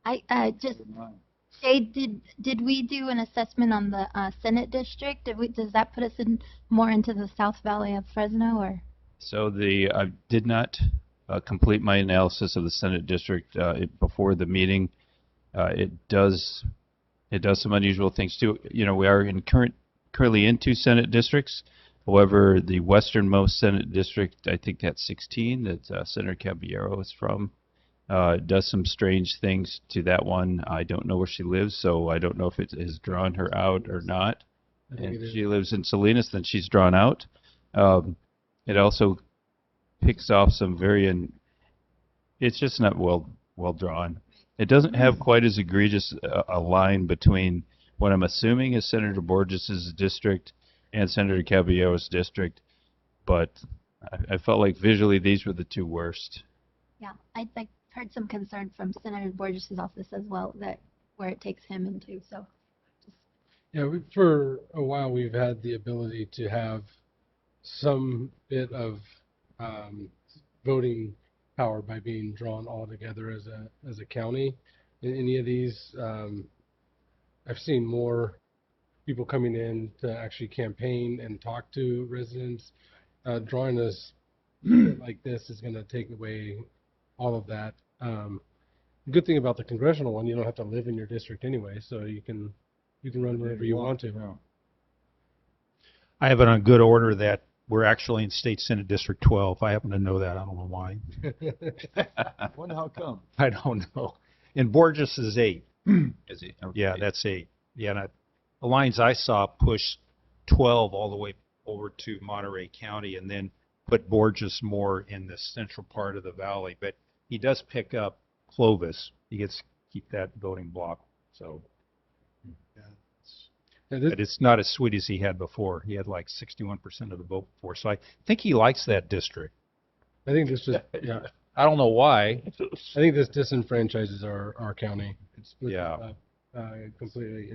I just, Jay, did we do an assessment on the Senate district? Does that put us in more into the South Valley of Fresno, or? So I did not complete my analysis of the Senate district before the meeting. It does some unusual things too. You know, we are currently in 2 Senate districts. However, the westernmost Senate district, I think that's 16, that Senator Caballero is from, does some strange things to that one. I don't know where she lives, so I don't know if it has drawn her out or not. And if she lives in Salinas, then she's drawn out. It also picks off some it's just not well drawn. It doesn't have quite as egregious a line between what I'm assuming is Senator Borges's district and Senator Caballero's district, but I felt like visually these were the 2 worst. Yeah, I heard some concern from Senator Borges' office as well, that where it takes him into, so. Yeah, for a while we've had the ability to have some bit of voting power by being drawn all together as a county. In any of these, I've seen more people coming in to actually campaign and talk to residents. Drawing us like this is going to take away all of that. Good thing about the congressional one, you don't have to live in your district anyway, so you can run wherever you want to. Yeah. I have it on good order that we're actually in State Senate District 12. I happen to know that. I don't know why. Wonder how come? I don't know. And Borges is 8. Is he? Okay. Yeah, that's 8. Yeah, and the lines I saw push 12 all the way over to Monterey County and then put Borges more in the central part of the valley. But he does pick up Clovis. He gets to keep that voting block. So, but it's not as sweet as he had before. He had like 61% of the vote before. So I think he likes that district. I think this just, yeah. I don't know why. I think this disenfranchises our county. Yeah. Completely.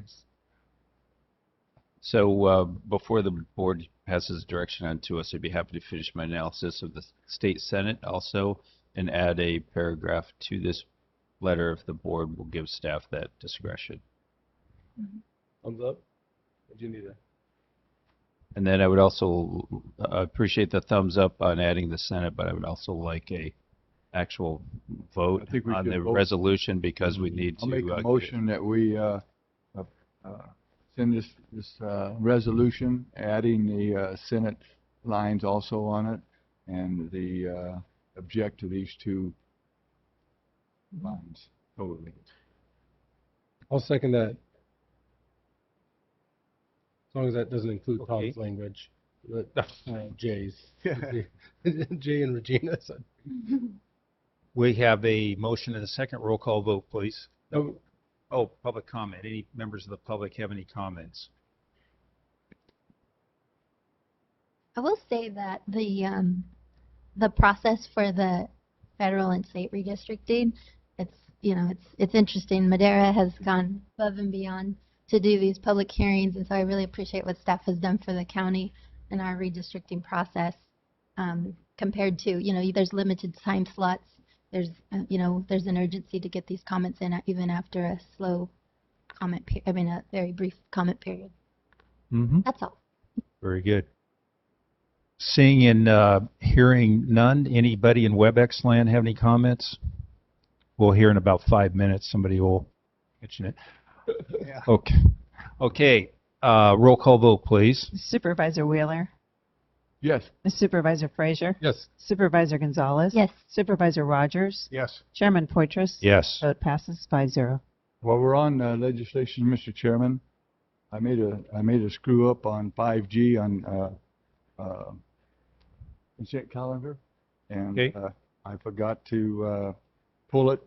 So before the board passes direction on to us, I'd be happy to finish my analysis of the State Senate also and add a paragraph to this letter if the board will give staff that discretion. Thumbs up? Or do you need a? And then I would also appreciate the thumbs up on adding the Senate, but I would also like a actual vote on the resolution because we need to. I'll make a motion that we send this resolution, adding the Senate lines also on it, and the object to these 2 lines. Totally. I'll second that. As long as that doesn't include Tom's language. Jay's. Jay and Regina. We have a motion and a second. Roll call vote, please. No. Oh, public comment. Any members of the public have any comments? I will say that the process for the federal and state redistricting, it's interesting. Madera has gone above and beyond to do these public hearings, and so I really appreciate what staff has done for the county in our redistricting process. Compared to, there's limited time slots. There's an urgency to get these comments in even after a slow comment a very brief comment period. Mm-hmm. That's all. Very good. Seeing and hearing none, anybody in WebEx land have any comments? We'll hear in about 5 minutes. Somebody will mention it. Yeah. Okay. Okay. Roll call vote, please. Supervisor Wheeler, Yes. Supervisor Frazier, Yes. Supervisor Gonzalez. Yes. Supervisor Rogers. Yes. Chairman Poitras. Yes. Vote passes 5-0. While we're on legislation, Mr. Chairman, I made a screw up on 5G on consent calendar, and Okay. I forgot to pull it.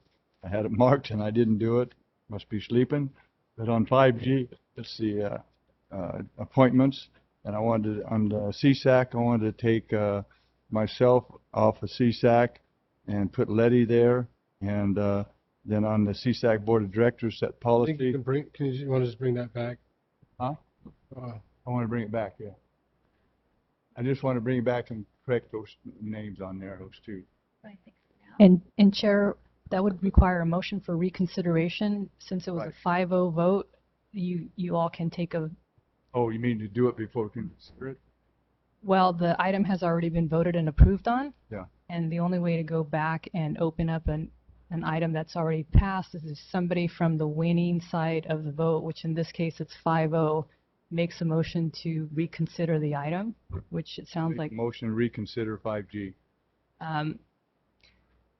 I had it marked and I didn't do it. Must be sleeping. But on 5G, it's the appointments, and I wanted on the CSAC. I wanted to take myself off of CSAC and put Letty there, and then on the CSAC Board of Directors, set I think policy. you want to just bring that back? Huh? I want to bring it back, yeah. I just want to bring it back and correct those names on there, those two. And Chair, that would require a motion for reconsideration. Since it was a 5-0 vote, you all can take a, Oh, you mean to do it before we can consider it? well, the item has already been voted and approved on. Yeah. And the only way to go back and open up an item that's already passed is if somebody from the winning side of the vote, which in this case it's 5-0, makes a motion to reconsider the item, which it sounds like, Motion to reconsider 5G.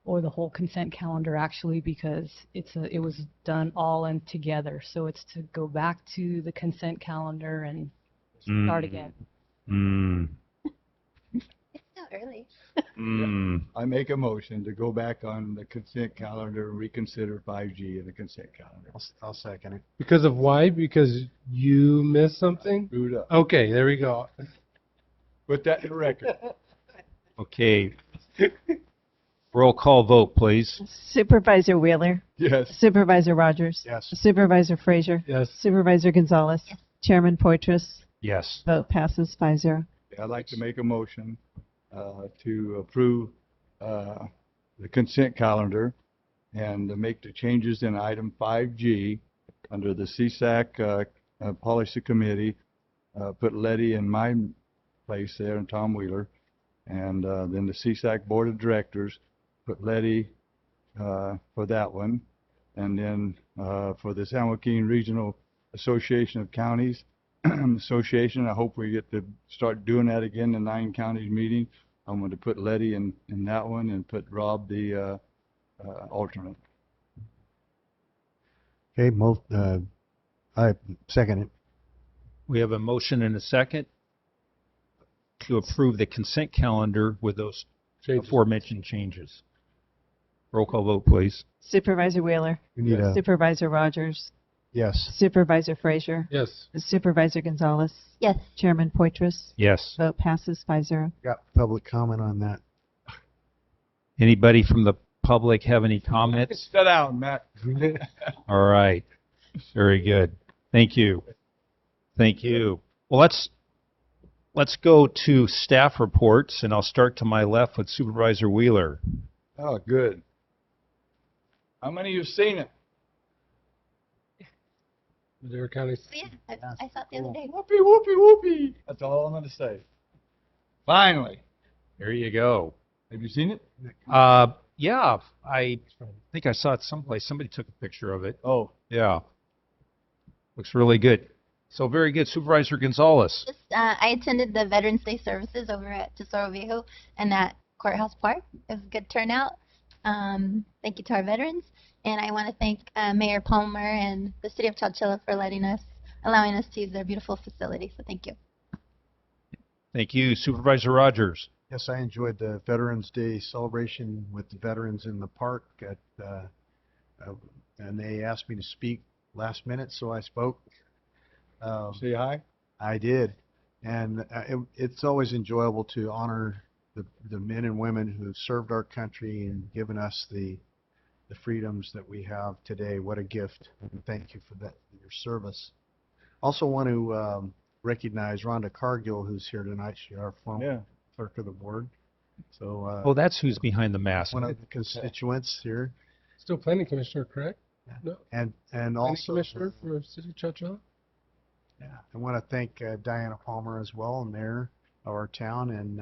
or the whole consent calendar actually, because it was done all in together. So it's to go back to the consent calendar and start again. It's still early. I make a motion to go back on the consent calendar, reconsider 5G in the consent calendar. I'll second it. Because of why? Because you missed something? Screwed up. Okay, there we go. Put that in the record. Okay. Roll call vote, please. Supervisor Wheeler. Yes. Supervisor Rogers. Yes. Supervisor Frazier. Yes. Supervisor Gonzalez. Chairman Poitras. Yes. Vote passes 5-0. I'd like to make a motion to approve the consent calendar and to make the changes in item 5G under the CSAC Policy Committee. Put Letty in my place there and Tom Wheeler. And then the CSAC Board of Directors, put Letty for that one. And then for the San Joaquin Regional Association of Counties Association, I hope we get to start doing that again, the 9 counties meeting. I'm going to put Letty in that one and put Rob the alternate. Okay, I second it. We have a motion and a second to approve the consent calendar with those aforementioned changes. Roll call vote, please. Supervisor Wheeler. We need a Supervisor Rogers. yes. Supervisor Frazier. Yes. Supervisor Gonzalez. Yes. Chairman Poitras. Yes. Vote passes 5-0. Got public comment on that. Anybody from the public have any comments? Sit down, Matt. All right. Very good. Thank you. Thank you. Well, let's go to staff reports, and I'll start to my left with Supervisor Wheeler. Oh, good. How many of you have seen it? Madera County. So yeah, I saw it the other day. Whoopee, whoopee, whoopee. That's all I'm going to say. Finally. There you go. Have you seen it? Yeah, I think I saw it someplace. Somebody took a picture of it. Oh. Yeah. Looks really good. So very good. Supervisor Gonzalez. Just, I attended the Veterans Day services over at Tesoro Viejo and at Courthouse Park. It was a good turnout. Thank you to our veterans. And I want to thank Mayor Palmer and the City of Chowchilla for allowing us to use their beautiful facility. So thank you. Thank you. Supervisor Rogers. Yes, I enjoyed the Veterans Day celebration with the veterans in the park and they asked me to speak last minute, so I spoke. Say hi? I did. And it's always enjoyable to honor the men and women who have served our country and given us the freedoms that we have today. What a gift. And thank you for that, your service. Also want to recognize Rhonda Cargill, who's here tonight. She's our former clerk of the board. So Oh, that's who's behind the mask. one of the constituents here. Still planning commissioner, correct? Yeah. No. And also commissioner for City of Chowchilla? Yeah, I want to thank Diana Palmer as well, mayor of our town, and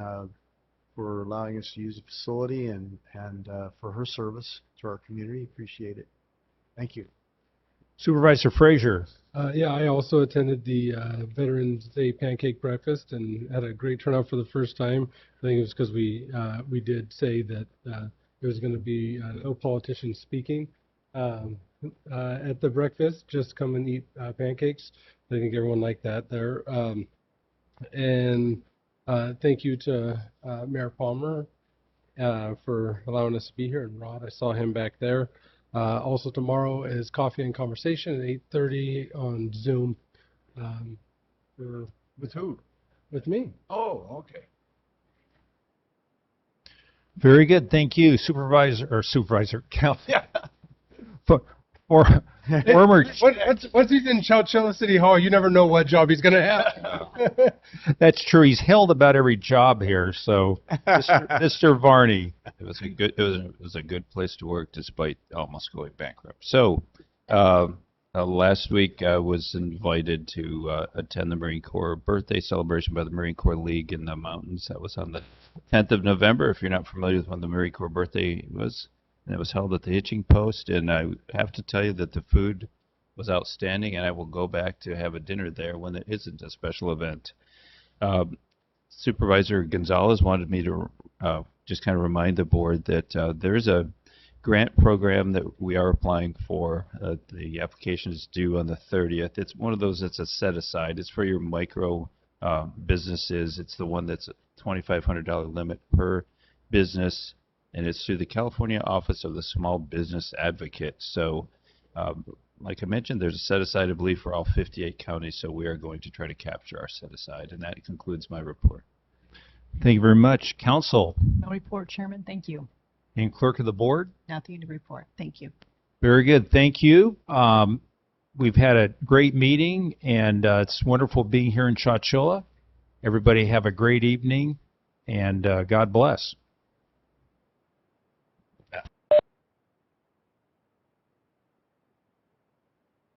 for allowing us to use the facility and for her service to our community. Appreciate it. Thank you. Supervisor Frazier. Yeah, I also attended the Veterans Day Pancake Breakfast and had a great turnout for the first time. I think it was because we did say that there was going to be no politicians speaking at the breakfast. Just come and eat pancakes. I think everyone liked that there. And thank you to Mayor Palmer for allowing us to be here. And Rod, I saw him back there. Also tomorrow is Coffee and Conversation at 8:30 on Zoom. With who? With me. Oh, okay. Very good. Thank you, Supervisor Count. For former. Once he's in Chowchilla City Hall, you never know what job he's going to have. That's true. He's held about every job here. So, Mr. Varney. It was a good place to work despite almost going bankrupt. So, last week I was invited to attend the Marine Corps birthday celebration by the Marine Corps League in the mountains. That was on the 10th of November. If you're not familiar with when the Marine Corps birthday was, and it was held at the Hitching Post. And I have to tell you that the food was outstanding, and I will go back to have a dinner there when it isn't a special event. Supervisor Gonzalez wanted me to just kind of remind the board that there's a grant program that we are applying for. The application is due on the 30th. It's one of those that's a set aside. It's for your micro businesses. It's the one that's a $2,500 limit per business, and it's through the California Office of the Small Business Advocate. So, like I mentioned, there's a set aside, I believe, for all 58 counties, so we are going to try to capture our set aside, and that concludes my report. Thank you very much. Council No report, Chairman. Thank you. and Clerk of the Board. Nothing to report. Thank you. Very good. Thank you. We've had a great meeting, and it's wonderful being here in Chowchilla. Everybody have a great evening, and God bless.